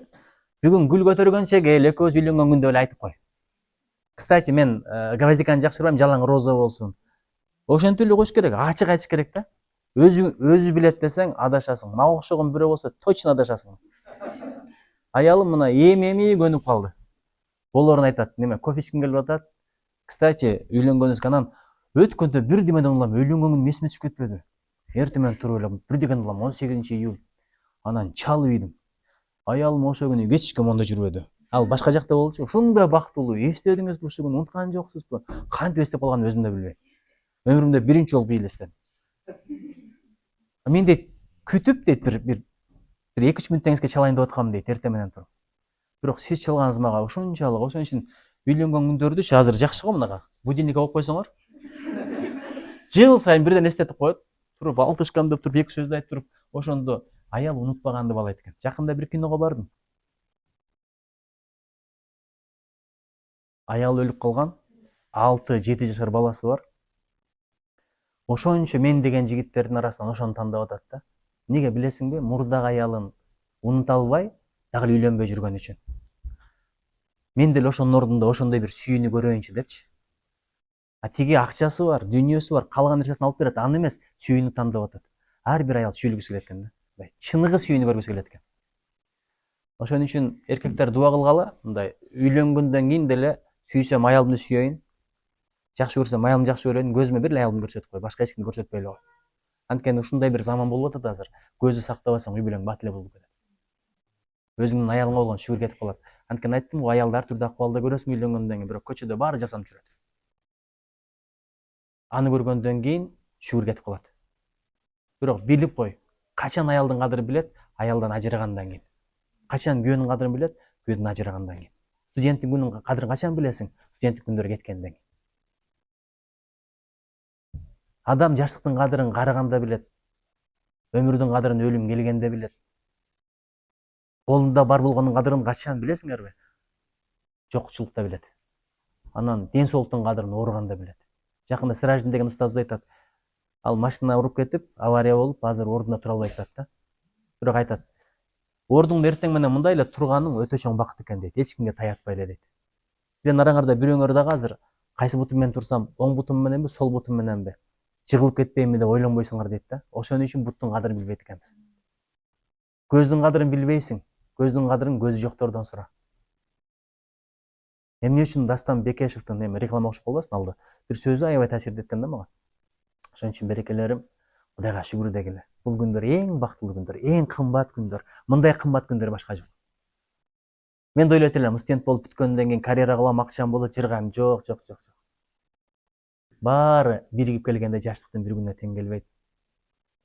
Бүгүн гүл көтөргөнчө кел, экөөбүз үйлөнгөн күндө эле айтып кой. Кстати, мен гвоздиканы жакшы көрөм, жалаң роза болсун. Ошентип эле коюш керек, ачык айтыш керек да. Өзү билет десең адашасың. Мага окшогон бирөө болсо точно адашасың. Аялым мына эми көнүп калды. Болорун айтат, неме, кофе ичким келип атат. Кстати, үйлөнгөнүбүзгө анан өткөндө бир демеден улам үйлөнгөн күнүм эсиме түшүп кетпеди. Эртемен туруп эле бир деген улам 18-июль. Анан чалып ийдим. Аялым ошо күнү кечке мондо жүрбөдү. Ал башка жакта болчу. Ушундай бактылуу, эстедиңизби ушул күнү, унуткан жоксузбу? Кантип эстеп калганын өзүм да билбейм. Өмүрүмдө биринчи жолу быйыл эстедим. Мен дейт, күтүп дейт бир 2-3 мүнөттөн кийин чалайын деп аткам дейт, эртең менен туруп. Бирок сиз чалганыңыз мага ошончолук, ошон үчүн үйлөнгөн күндөрдүчү азыр жакшы го мынага. Будильникке коюп койсоңор. Жыл сайын бирден эстетип коет. Туруп алтышкам деп туруп 2 сөздү айтып туруп, ошондо аял унутпаганды баалайт экен. Жакында бир киного бардым. Аял өлүп калган, 6-7 жашар баласы бар. Ошончо мен деген жигиттердин арасынан ошону тандап атат да. Неге билесиңби? Мурдагы аялын унута албай, дагы үйлөнбөй жүргөн үчүн. Мен деле ошонун ордунда ошондой бир сүйүүнү көрөйүнчү депчи. А тиги акчасы бар, дүйнөсү бар, калган нерсесин алып берет, аны эмес, сүйүүнү тандап атат. Ар бир аял сүйүлгүсү келет экен да. Чыныгы сүйүүнү көргүсү келет экен. Ошон үчүн эркектер дуа кылгала, мындай үйлөнгөндөн кийин деле сүйсөм аялымды сүйөйүн, жакшы көрсөм аялымды жакшы көрөйүн, көзүмө бир эле аялымды көрсөтүп кой, башка эч кимди көрсөтпөй эле кой. Анткени ушундай бир заман болуп атат азыр. Көздү сактабасаң үй бүлөң бат эле бузулуп кетет. Өзүңдүн аялыңа болгон шүгүр кетип калат. Анткени айттым го, аялды ар түрдүү акыбалда көрөсүң үйлөнгөндөн кийин, бирок көчөдө баары жасанып жүрөт. Аны көргөндөн кийин шүгүр кетип калат. Бирок билип кой, качан аялдын кадырын билет? Аялдан ажырагандан кийин. Качан күйөөнүн кадырын билет? Күйөөдөн ажырагандан кийин. Студенттик күнүн кадырын качан билесиң? Студенттик күндөрү кеткенден кийин. Адам жаштыктын кадырын карыганда билет. Өмүрдүн кадырын өлүм келгенде билет. Колунда бар болгондун кадырын качан билесиңерби? Жокчулукта билет. Анан ден соолуктун кадырын ооруганда билет. Жакында Сираждин деген устазыбыз айтат. Ал машина уруп кетип, авария болуп, азыр ордунда тура албай жатат да. Бирок айтат, ордуңда эртең менен мындай эле турганың өтө чоң бакыт экен дейт. Эч кимге таятпай эле дейт. Сиздердин араңарда бирөөңөр дагы азыр кайсы бутум менен турсам, оң бутум мененби, сол бутум мененби, жыгылып кетпейинби деп ойлонбойсуңар дейт да. Ошон үчүн буттун кадырын билбейт экенбиз. Көздүн кадырын билбейсиң. Көздүн кадырын көзү жоктордон сура. Эмне үчүн Дастан Бекешевдин реклама окшоп калбасын алды. Бир сөзү аябай таасир эткен да мага. Ошон үчүн берекелерим, Кудайга шүгүр дегиле. Бул күндөр эң бактылуу күндөр, эң кымбат күндөр. Мындай кымбат күндөр башка жок. Мен да ойлойт элем, студент болуп бүткөндөн кийин карьера кылам, акчам болот, жыргайм. Жок. Баары биригип келгенде жаштыктын бир күнүнө тең келбейт.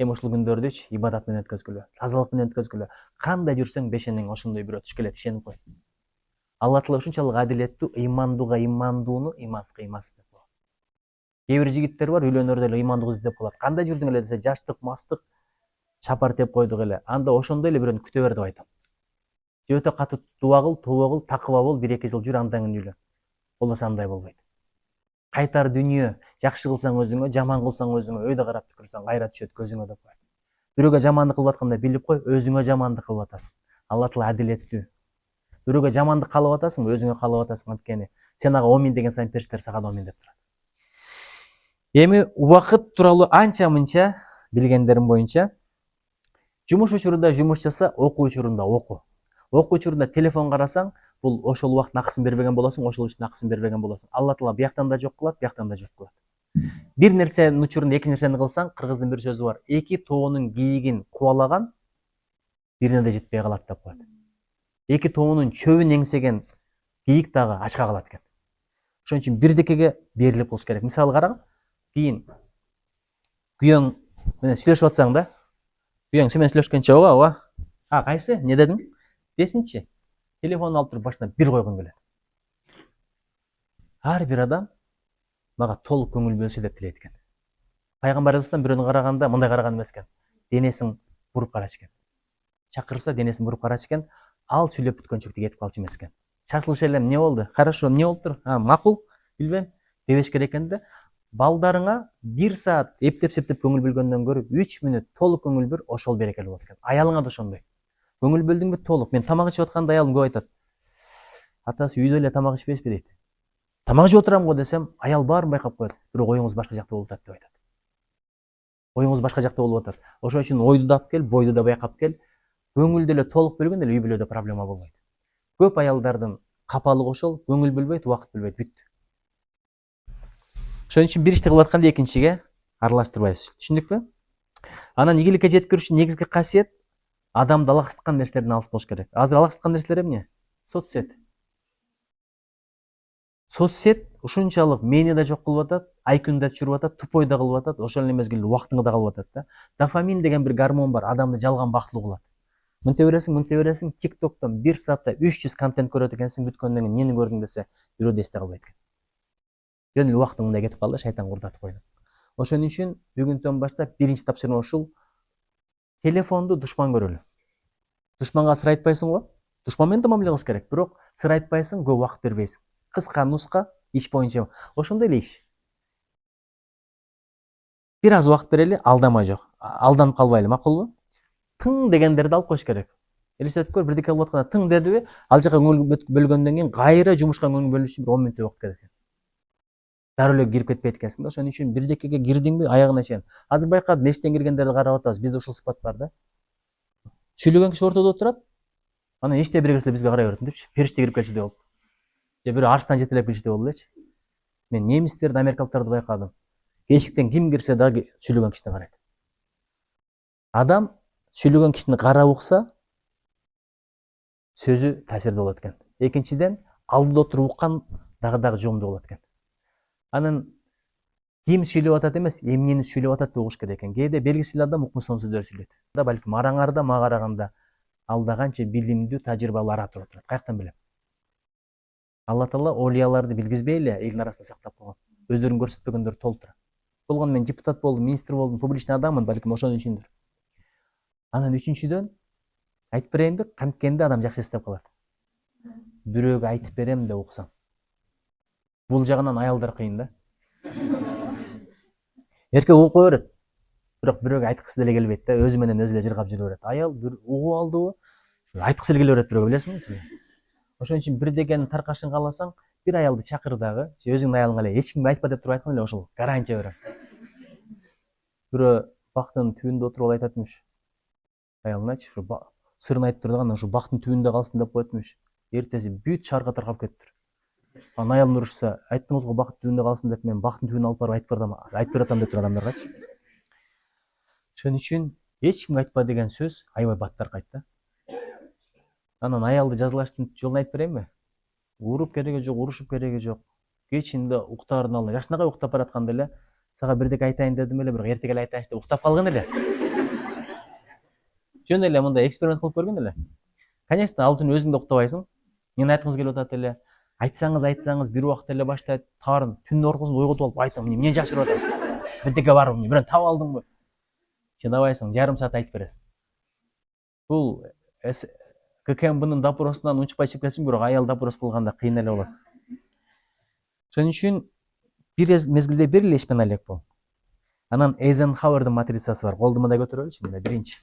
Ушул күндөрдүчү ибадат менен өткөзгүлө, тазалык менен өткөзгүлө. Кандай жүрсөң бешениң ошондой бирөө түш келет, ишенип кой. Алла Таала ушунчалык адилеттүү, ыймандууга ыймандууну, ыймансызга ыймансыз деп. Кээ бир жигиттер бар, үйлөнөрдө эле ыймандык издеп калат. Кандай жүрдүң эле десе, жаштык, мастык, чапар теп койдук эле. Анда ошондой эле бирөөнү күтө бер деп айтам. Же өтө катуу дуба кыл, такыба бол, 1-2 жыл жүр, андан кийин үйлөн. Болбосо андай болбойт. Кайтар дүнүйө, жакшы кылсаң өзүңө, жаман кылсаң өзүңө, өйдө карап түкүрсөң кайра түшөт көзүңө деп коет. Бирөөгө жамандык кылып атканда билип кой, өзүңө жамандык кылып атасың. Алла Таала адилеттүү. Бирөөгө жамандык каалап атасың, өзүңө каалап атасың, анткени сен ага омин деген сайын периштелер сага да омин деп турат. Эми убакыт тууралуу анча мынча билгендерим боюнча, жумуш учурунда жумуш жаса, окуу учурунда оку. Окуу учурунда телефон карасаң, бул ошол убакыт акысын бербеген болосуң, ошол үчүн акысын бербеген болосуң. Алла Таала бияктан да жок кылат, бияктан да жок кылат. Бир нерсенин учурунда эки нерсени кылсаң, кыргыздын бир сөзү бар. Эки тоонун кийигин кубалаган бирине да жетпей калат деп коет. Эки тоонун чөбүн эңсеген кийик дагы ачка калат экен. Ошон үчүн бирдикеге берилип болуш керек. Мисалы карагын, кийин күйөөң менен сүйлөшүп атсаң да, күйөөң сен менен сүйлөшкөнчө ооба, кайсы? Не дедиң? Десинчи. Телефонун алып туруп башына бир койгуң келет. Ар бир адам мага толук көңүл бөлсө деп тилейт экен. Пайгамбар Алейхиссалам бирөөнү караганда мындай караган эмес экен. Денесин буруп карачу экен. Чакырса денесин буруп карачу экен. Ал сүйлөп бүткөнчө кетип калчу эмес экен. Шашылыш элем, не болду? Хорошо, не болуптур? Макул, билбейм. Дебеш керек экен да. Балдарыңа 1 саат эптеп-септеп көңүл бөлгөндөн көрүп 3 мүнөт толук көңүл бөр, ошол берекелүү болот экен. Аялыңа да ошондой. Көңүл бөлдүңбү толук. Мен тамак ичип атканда аялым көп айтат. Атасы үйдө эле тамак ичпейсизби дейт. Тамак жеп отурам го десем, аял баарын байкап коет. Бирок оюңуз башка жакта болуп атат деп айтат. Оюңуз башка жакта болуп атат. Ошон үчүн ойду да алып кел, бойду да байкап кел. Көңүлдү эле толук бөлгөн эле үй бүлөдө проблема болбойт. Көп аялдардын капалыгы ошол, көңүл бөлбөйт, убакыт бөлбөйт, бүт. Ошон үчүн бир ишти кылып атканда экинчиге аралаштырбайбыз. Түшүндүкпү? Анан ийгиликке жеткирүү үчүн негизги касиет адамды алаксыткан нерселерден алыс болуш керек. Азыр алаксыткан нерселер эмне? Соцсет. Соцсет ушунчалык мени да жок кылып атат, IQ-н да түшүрүп атат, тупой да кылып атат, ошол эле мезгилде убактыңды да кылып атат да. Дофамин деген бир гормон бар, адамды жалган бактылуу кылат. Мынте бересиң, TikToктон 1 саатта 300 контент көрөт экенсиң, бүткөндөн кийин эмнени көрдүң десе, бирөө да эсте калбайт экен. Жөн эле убактың мындай кетип калды, шайтан курдатып койду. Ошон үчүн бүгүнтөн баштап биринчи тапшырма ушул: телефонду душман көрөлү. Душманга сыр айтпайсың го? Душман менен да мамиле кылыш керек, бирок сыр айтпайсың, көп убакыт бербейсиң. Кыска нуска, иш боюнча. Ошондой эле иш. Бир аз убакыт берели, алдама жок. Алданып калбайлы, макулбу? Тың дегендерди алып коюш керек. Элестетип көр, бирдеке кылып атканда тың дедиби, ал жака көңүл бөлгөндөн кийин кайра жумушка көңүл бөлүш үчүн 10 мүнөттөй убакыт керек экен. Дароо эле кирип кетпейт экенсиң да. Ошон үчүн бирдекеге кирдиңби, аягына чейин. Азыр байкадым, эчтен киргендерди карап атабыз. Бизде ушул сыпат бар да. Сүйлөгөн киши ортодо отурат. Анан эчте бир кирсе бизге карай берет депчи. Периште кирип келчү деп болуп. Же бирөө арстан жетелеп келчү деп болду элечи. Мен немистерди, америкалыктарды байкадым. Эшиктен ким кирсе дагы сүйлөгөн кишине карайт. Адам сүйлөгөн кишини карап укса, сөзү таасирдүү болот экен. Экинчиден, алдыда отуруп уккан дагы жоомдуу болот экен. Анан ким сүйлөп атат эмес, эмнени сүйлөп атат деп угуш керек экен. Кээде белгисиз адам укмуштуу сөздөр сүйлөйт. Да балким араңарда мага караганда алда канча билимдүү, тажрыйбалуу оратор отурат. Каяктан билем? Алла Таала олияларды билгизбей эле элдин арасында сактап койгон. Өздөрүн көрсөтпөгөндөр толтура. Болгону мен депутат болдум, министр болдум, публичный адаммын, балким ошон үчүндүр. Анан үчүнчүдөн айтып берейинби, канткенде адам жакшы эстеп калат. Бирөөгө айтып берем деп уксаң. Бул жагынан аялдар кыйын да. Эркек угуп берет. Бирок бирөөгө айткысы деле келбейт да, өзү менен өзү эле жыргап жүрө берет. Аял бир угуп алдыбы, айткысы эле келе берет бирөөгө, билесиңби? Ошон үчүн бирдегенин таркашын кааласаң, бир аялды чакыр дагы, же өзүңдүн аялыңа эле эч кимге айтпа деп туруп айткан эле ошол гарантия берем. Бирөө бактын түбүндө отуруп алып айтатмыш. Аялыначы, ушу сырын айтып турду, анан ушу бактын түбүндө калсын деп коетмуш. Эртеси бүт шаарга таркап кетиптир. Анан аялым урушса, айттыңыз го бактын түбүндө калсын деп, мен бактын түбүнө алып барып айтып бератам деп туруп адамдаргачы. Ошон үчүн эч кимге айтпа деген сөз аябай баттар да. Анан аялды жазылаштын жолун айтып берейинби? Уруп кереги жок, урушуп кереги жок. Кечинде уктаардын алдында, жашынакай уктап баратканда эле, сага бирдеке айтайын дедим эле, бирок эртеге эле айтайынчы деп уктап калгын эле. Жөн эле мындай эксперимент кылып көргүн эле. Конечно, ал түнү өзүң да уктабайсың. Мен айткыңыз келип атат эле. Айтсаңыз бир убакыт эле баштайт тарын түндүн ортосунда ойготуп алып айтам, эмне жашырып атасың? Бирдеке барбы, бирөөнү таап алдыңбы? Чыдабайсың, жарым саат айтып бересиң. Бул ККМБнын допросунан унчукпай чыгып кетсин, бирок аял допрос кылганда кыйын эле болот. Ошон үчүн бир мезгилде бир эле иш менен элек бол. Анан Эйзенхауэрдин матрицасы бар. Колду мындай көтөрөлүчү, мындай биринчи.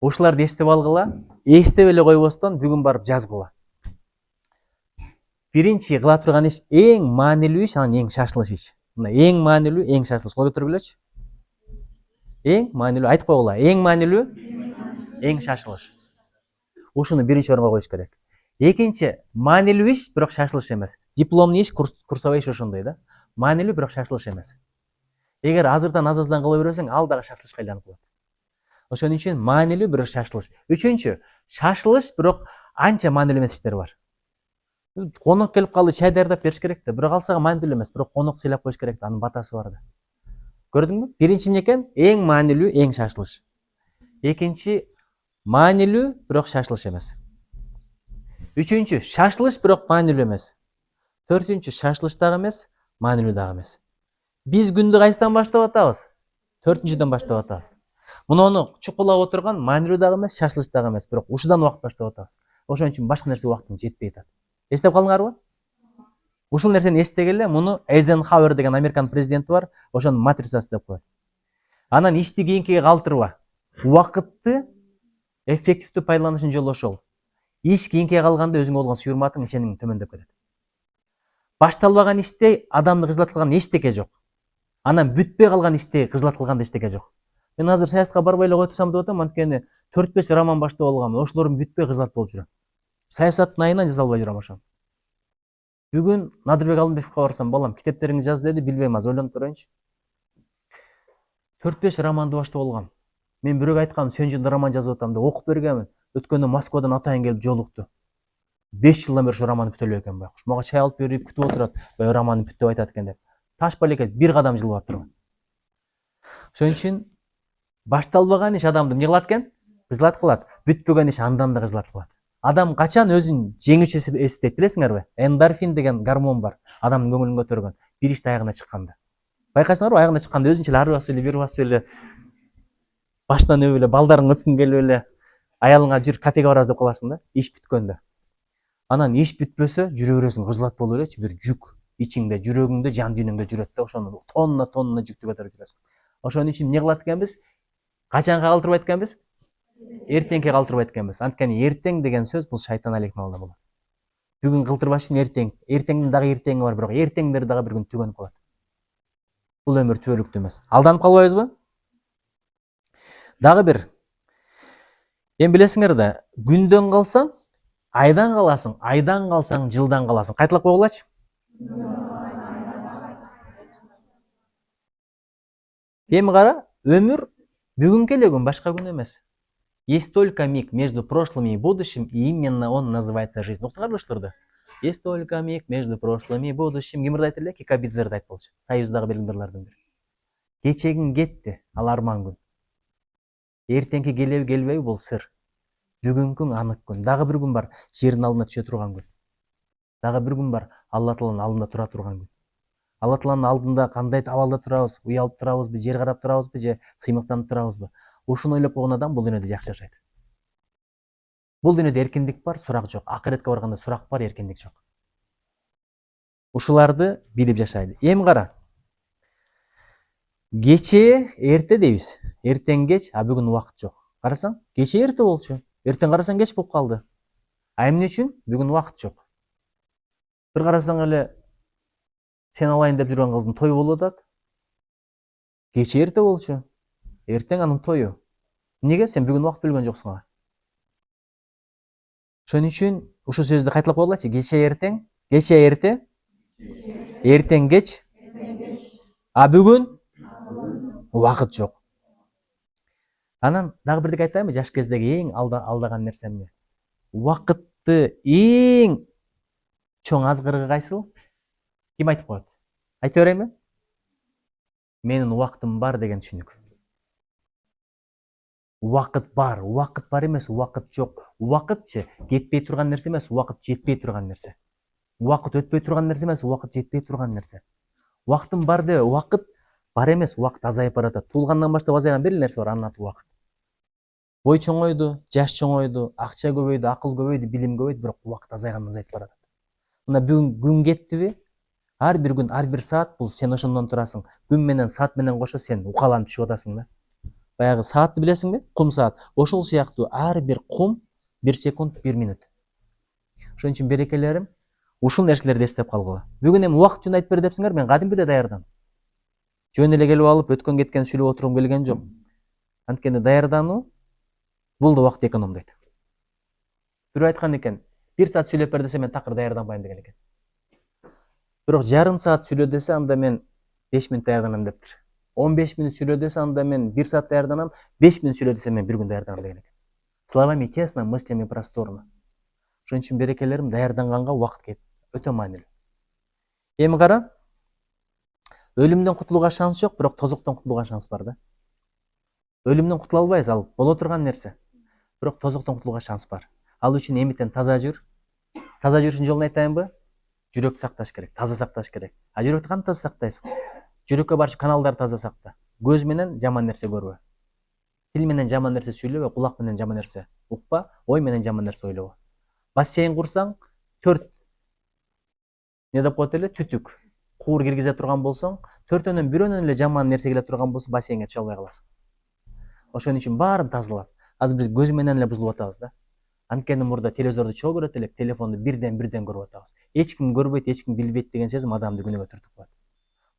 Ушуларды эстеп алгыла, эстеп эле койбостон бүгүн барып жазгыла. Биринчи кыла турган иш эң маанилүү иш, анан эң шашылыш иш. Мына эң маанилүү, эң шашылыш. Кол көтөргүлөчү. Эң маанилүү айтып койгула. Эң маанилүү, эң шашылыш. Ушуну биринчи орунга коюш керек. Экинчи маанилүү иш, бирок шашылыш эмес. Дипломный иш, курсовой иш ошондой да. Маанилүү, бирок шашылыш эмес. Эгер азырдан кыла берсең, ал дагы шашылышка айланып калат. Ошон үчүн маанилүү, бирок шашылыш. Үчүнчү, шашылыш, бирок анча маанилүү эмес иштер бар. Конок келип калды, чай даярдап бериш керек да. Бирок ал сага маанилүү эмес, бирок конок сыйлап коюш керек да. Анын батасы бар да. Көрдүңбү? Биринчи эмне экен? Эң маанилүү, эң шашылыш. Экинчи маанилүү, бирок шашылыш эмес. Үчүнчү шашылыш, бирок маанилүү эмес. Төртүнчү шашылыш дагы эмес, маанилүү дагы эмес. Биз күндү кайсыдан баштап атабыз? Төртүнчүдөн баштап атабыз. Муну чукулап отурган маанилүү дагы эмес, шашылыш дагы эмес, бирок ушудан убакыт баштап атабыз. Ошон үчүн башка нерсе убактың жетпей атат. Эстеп калдыңарбы? Ушул нерсени эстегеле, муну Эйзенхауэр деген Американ президенти бар, ошонун матрицасы деп коет. Анан ишти кийинкиге калтырба. Убакытты эффективдүү пайдаланышын жолу ошол. Иш кийинкиге калганда өзүңө болгон суйурматың, ишениң төмөндөп кетет. Башталбаган иште адамды кызмат кылган эчтеке жок. Анан бүтпөй калган иште кызмат кылганда эчтеке жок. Мен азыр саясатка барбай эле кое турсам деп атам, анткени 4-5 роман баштап алгам, ошолордун бүтпөй кызмат болуп жүрөм. Саясаттын айынан жаза албай жүрөм ошону. Бүгүн Надырбек Алымбековго барсам, балам, китептериңди жаз деди, билбейм, азыр ойлонуп турайынчы. 4-5 романды баштап алгам. Мен бирөөгө айткам, сен жөнүндө роман жазып атам деп окуп бергенмин. Өткөндө Москвадан атайын келип жолукту. 5 жылдан бери ошо романы бүтө элек экен байкуш. Мага чай алып берип күтүп отурат. Баягы романы бүт деп айтат экен деп. Таш балекет бир кадам жылып атырган. Ошон үчүн башталбаган иш адамды эмне кылат экен? Кызмат кылат. Бүтпөгөн иш андан да кызмат кылат. Адам качан өзүн жеңүүчү эстейт билесиңерби? Эндорфин деген гормон бар. Адамдын көңүлүн көтөргөн. Бир ишти аягына чыкканда. Байкайсыңарбы, аягына чыкканда өзүнчө эле ары басып эле, бери басып эле, башынан өп эле, балдарың өпкүң келип эле, аялыңа жүр кафеге барабыз деп каласың да, иш бүткөндө. Анан иш бүтпөсө, жүрө бересиң, кызмат боло элечи, бир жүк ичиңде, жүрөгүңдө, жан дүйнөңдө жүрөт да, ошону тонна жүктү көтөрүп жүрөсүң. Ошон үчүн эмне кылат экенбиз? Качанга калтырбайт экенбиз? Эртеңге калтырбайт экенбиз. Анткени эртең деген сөз бул шайтан алейхин алда болот. Бүгүн калтырбаш үчүн эртеңдин дагы эртеңи бар, бирок эртеңдер дагы бир күн түгөнүп калат. Бул өмүр түбөлүктүү эмес. Алданып калбайбызбы? Дагы бир. Эми билесиңер да, күндөн калсаң, айдан каласың, айдан калсаң, жылдан каласың. Кайталап койгулачы. Эми кара, өмүр бүгүнкү эле күн, башка күн эмес. Есть только миг между прошлым и будущим, и именно он называется жизнь. Уктуңарбы ушуларды? Есть только миг между прошлым и будущим. Кимирди айтты эле? Кикабидзерди айтып болчу. Союздагы белгиндарлардын бири. Кечегиң кетти, ал арман күн. Эртеңки келеби келбейби бул сыр. Бүгүнкүң анык күн. Дагы бир күн бар, жердин алдына түшө турган күн. Дагы бир күн бар, Алла Тааланын алдында тура турган күн. Алла Тааланын алдында кандай абалда турабыз? Уялып турабызбы, жер карап турабызбы, же сыймыктанып турабызбы? Ушуну ойлоп койгон адам бул дүйнөдө жакшы жашайт. Бул дүйнөдө эркиндик бар, сурак жок. Акыретке барганда сурак бар, эркиндик жок. Ушуларды билип жашайлы. Эми кара. Кечээ эрте дейбиз. Эртең кеч, а бүгүн убакыт жок. Карасаң, кечээ эрте болчу. Эртең карасаң кеч болуп калды. А эмне үчүн? Бүгүн убакыт жок. Бир карасаң эле сен алайын деп жүргөн кыздын тою болуп атат. Кечээ эрте болчу. Эртең анын тою. Эмнеге? Сен бүгүн убакыт бөлгөн жоксуң ага. Ошон үчүн ушул сөздү кайталап койгулачы. Кечээ эрте, эртең кеч, а бүгүн убакыт жок. Анан дагы бирдеке айтайынбы? Жаш кездеги эң алдаган нерсе эмне? Убакытты эң чоң азгырыгы кайсыл? Ким айтып коет? Айта берейинби? Менин убактым бар деген түшүнүк. Убакыт бар эмес, убакыт жок. Убакытчы кетпей турган нерсе эмес, убакыт жетпей турган нерсе. Убакыт өтпөй турган нерсе эмес, убакыт жетпей турган нерсе. Убакытым бар деп, убакыт бар эмес, убакыт азайып баратат. Туулгандан баштап азайган бир нерсе бар, анын аты убакыт. Бой чоңойду, жаш чоңойду, акча көбөйдү, акыл көбөйдү, билим көбөйдү, бирок убакыт азайып баратат. Мына бүгүн күн кеттиби? Ар бир күн, ар бир саат бул сен ошондон турасың. Күн менен саат менен кошо сен укаланып түшүп атасың да. Баягы саатты билесиңби? Кум саат. Ошол сыяктуу ар бир кум 1 секунд 1 минут. Ошон үчүн берекелерим, ушул нерселерди эстеп калгыла. Бүгүн эми убакыт жөнүндө айтып бер депсиңер, мен кадимгидей даярдым. Жөн эле келип алып өткөн кеткен сүйлөп отургум келген жок. Анткени даярдануу бул да убакыт экономдойт. Бирөө айткан экен, 1 саат сүйлөп бер десе мен такыр даярданбайм деген экен. Бирок жарым саат сүйлө десе анда мен 5 минут даярданам дептир. 15 минут сүйлө десе анда мен 1 саат даярданам, 5 минут сүйлө десе мен 1 күн даярданам деген экен. Словами тесно, мыслями просторно. Ошон үчүн берекелерим, даярданганга убакыт кетти. Өтө маанилүү. Эми кара, өлүмдөн кутулууга шанс жок, бирок тозоктон кутулууга шанс бар да. Өлүмдөн кутула албайбыз, ал боло турган нерсе. Бирок тозоктон кутулууга шанс бар. Ал үчүн эмитен таза жүр. Таза жүрүштүн жолун айтайынбы? Жүрөктү сакташ керек, таза сакташ керек. А жүрөктү кантип таза сактайсың? Жүрөккө барчу каналдарды таза сакта. Көз менен жаман нерсе көрбө. Тил менен жаман нерсе сүйлөбө, кулак менен жаман нерсе укпа, ой менен жаман нерсе ойлобо. Бассейн курсаң, 4 не деп коет эле, түтүк, куур киргизе турган болсоң, 4-өнөн 1-өнөн эле жаман нерсе келе турган болсо, бассейнге түшө албай каласың. Ошон үчүн баарын тазалап. Азыр биз көз менен эле бузулуп атабыз да. Анткени мурда телевизорду чоо көрөт элек, телефонду бирден көрүп атабыз. Эч ким көрбөйт, эч ким билбейт деген сезим адамды күнөөгө түртүп коет.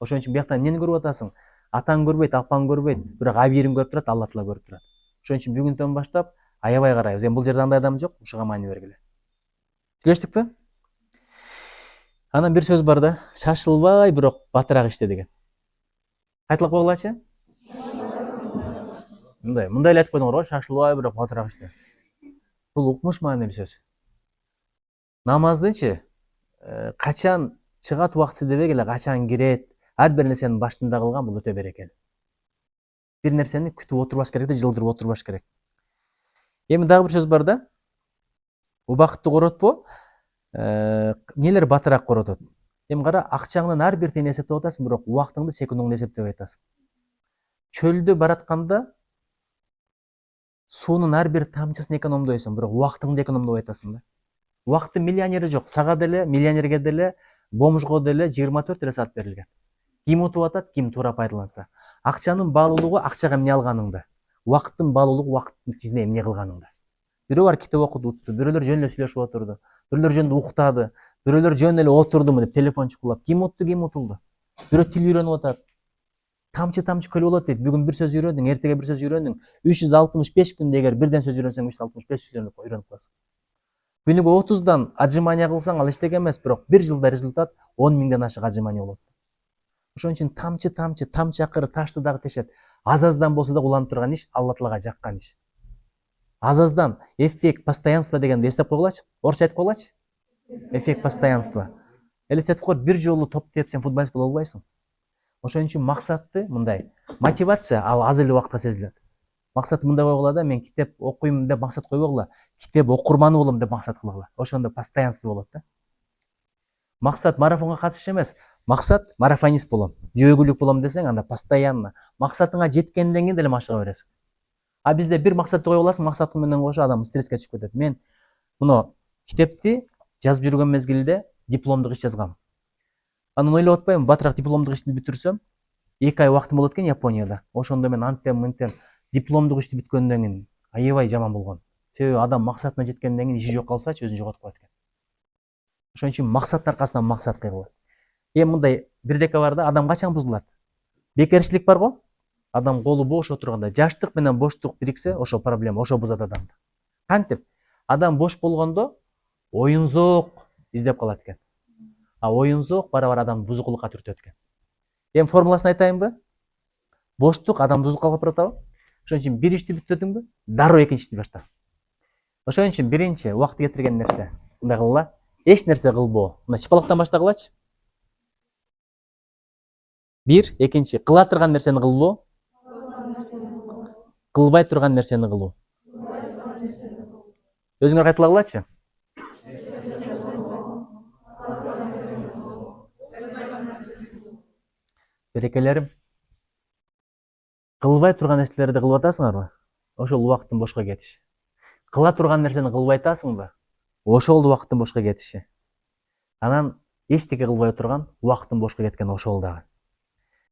Ошон үчүн бияктан эмнени көрүп атасың? Атаң көрбөйт, апаң көрбөйт, бирок абийириң көрүп турат, Алла Таала көрүп турат. Ошон үчүн бүгүндөн баштап аябай карайбыз. Эми бул жерде андай адам жок, ушуга маани бергиле. Түгөштүкпү? Анан бир сөз бар да, шашылбай, бирок батыраак иште деген. Кайталап койгулачы? Мындай эле айтып койдуңар го, шашылбай, бирок батыраак иште. Бул укмуш маанилүү сөз. Намаздычы качан чыгат убактысы дебей эле, качан кирет, ар бир нерсенин башында кылган бул өтө берекелүү. Бир нерсени күтүп отурбаш керек да, жылдырып отурбаш керек. Эми дагы бир сөз бар да. Убакытты коротпо, нелер батыраак коротот. Эми кара, акчаңдын ар бир тиынын эсептеп атасың, бирок убактыңды секундуңду эсептебей атасың. Чөлдө баратканда суунун ар бир тамчысын экономдойсуң, бирок убактыңды экономдобой атасың да. Убакыттын миллионери жок. Сага деле, миллионерге деле, бомжго деле 24 саат берилген. Ким утуп атат, ким туура пайдаланса. Акчанын баалуулугу акчага эмне алганыңда. Убакыттын баалуулугу убакыттын ичинде эмне кылганыңда. Бирөө бар китеп окуду, утту, бирөөлөр жөн эле сүйлөшүп отурду, бирөөлөр жөн эле уктады, бирөөлөр жөн эле отурдуму деп телефон чукулап, ким утту, ким утулду. Бирөө тил үйрөнүп атат. Тамчы көл болот дейт. Бүгүн бир сөз үйрөндүң, эртеге бир сөз үйрөндүң. 365 күндө эгер бирден сөз үйрөнсөң, 365 сөз үйрөнүп каласың. Күнүгө 30дан отжимания кылсаң, ал эчтеке эмес, бирок бир жылда результат 10 миңден ашык отжимания болот. Ошон үчүн тамчы акыры ташты дагы тешет. Аз-аздан болсо да уланып турган иш Алла Таалага жаккан иш. Аз-аздан эффект постоянства дегенди эстеп койгулачы. Орусча айтып койгулачы. Эффект постоянства. Элестетип кой, бир жолу топ теп сен футболист боло албайсың. Ошон үчүн максатты мындай. Мотивация ал аз эле убакытта сезилет. Максатты мындай койгула да, мен китеп окуйм деп максат койбогула. Китеп окурманы болом деп максат кылгыла. Ошондо постоянство болот да. Максат марафонго катышыш эмес. Максат марафонист болом, жөөгүлүк болом десең, анда постоянно максатыңа жеткенден кийин деле машыга бересиң. А бизде бир максатты коюп аласың, максатың менен кошо адам стресске түшүп кетет. Мен муну китепти жазып жүргөн мезгилде дипломдук иш жазгам. Анан ойлоп атпайм, батыраак дипломдук ишти бүтүрсөм, 2 ай убактым болот экен Японияда. Ошондо мен антем дипломдук ишти бүткөндөн кийин аябай жаман болгон. Себеби адам максатына жеткенден кийин иши жок калсачы өзүн жоготуп коет экен. Ошон үчүн максаттын аркасынан максат кыйгыла. Эми мындай бирдеке бар да, адам качан бузулат? Бекерчилик бар го? Адам колу бош отурганда, жаштык менен боштук бириксе, ошо проблема, ошо бузат адамды. Кантип? Адам бош болгондо оюнзоок издеп калат экен. А оюнзоок бара-бара адамды бузукулукка түртөт экен. Эми формуласын айтайынбы? Боштук адамды бузукулукка алып баратабы? Ошон үчүн бир ишти бүттөдүңбү? Дароо экинчисти башта. Ошон үчүн биринчи убакыт кетирген нерсе. Мындай кылгыла. Эч нерсе кылбоо. Мына чыпалактан баштагылачы. 1, экинчи, кыла турган нерсени кылбоо. Кылбай турган нерсени кылуу. Өзүңөр кайталагылачы. Берекелерим, кылбай турган нерселерди кылып атасыңарбы? Ошол убакыттын бошко кетиши. Кыла турган нерсени кылбай атасыңбы? Ошол убакыттын бошко кетиши. Анан эчтеке кылбай отурган убакыттын бошко кеткен ошол дагы.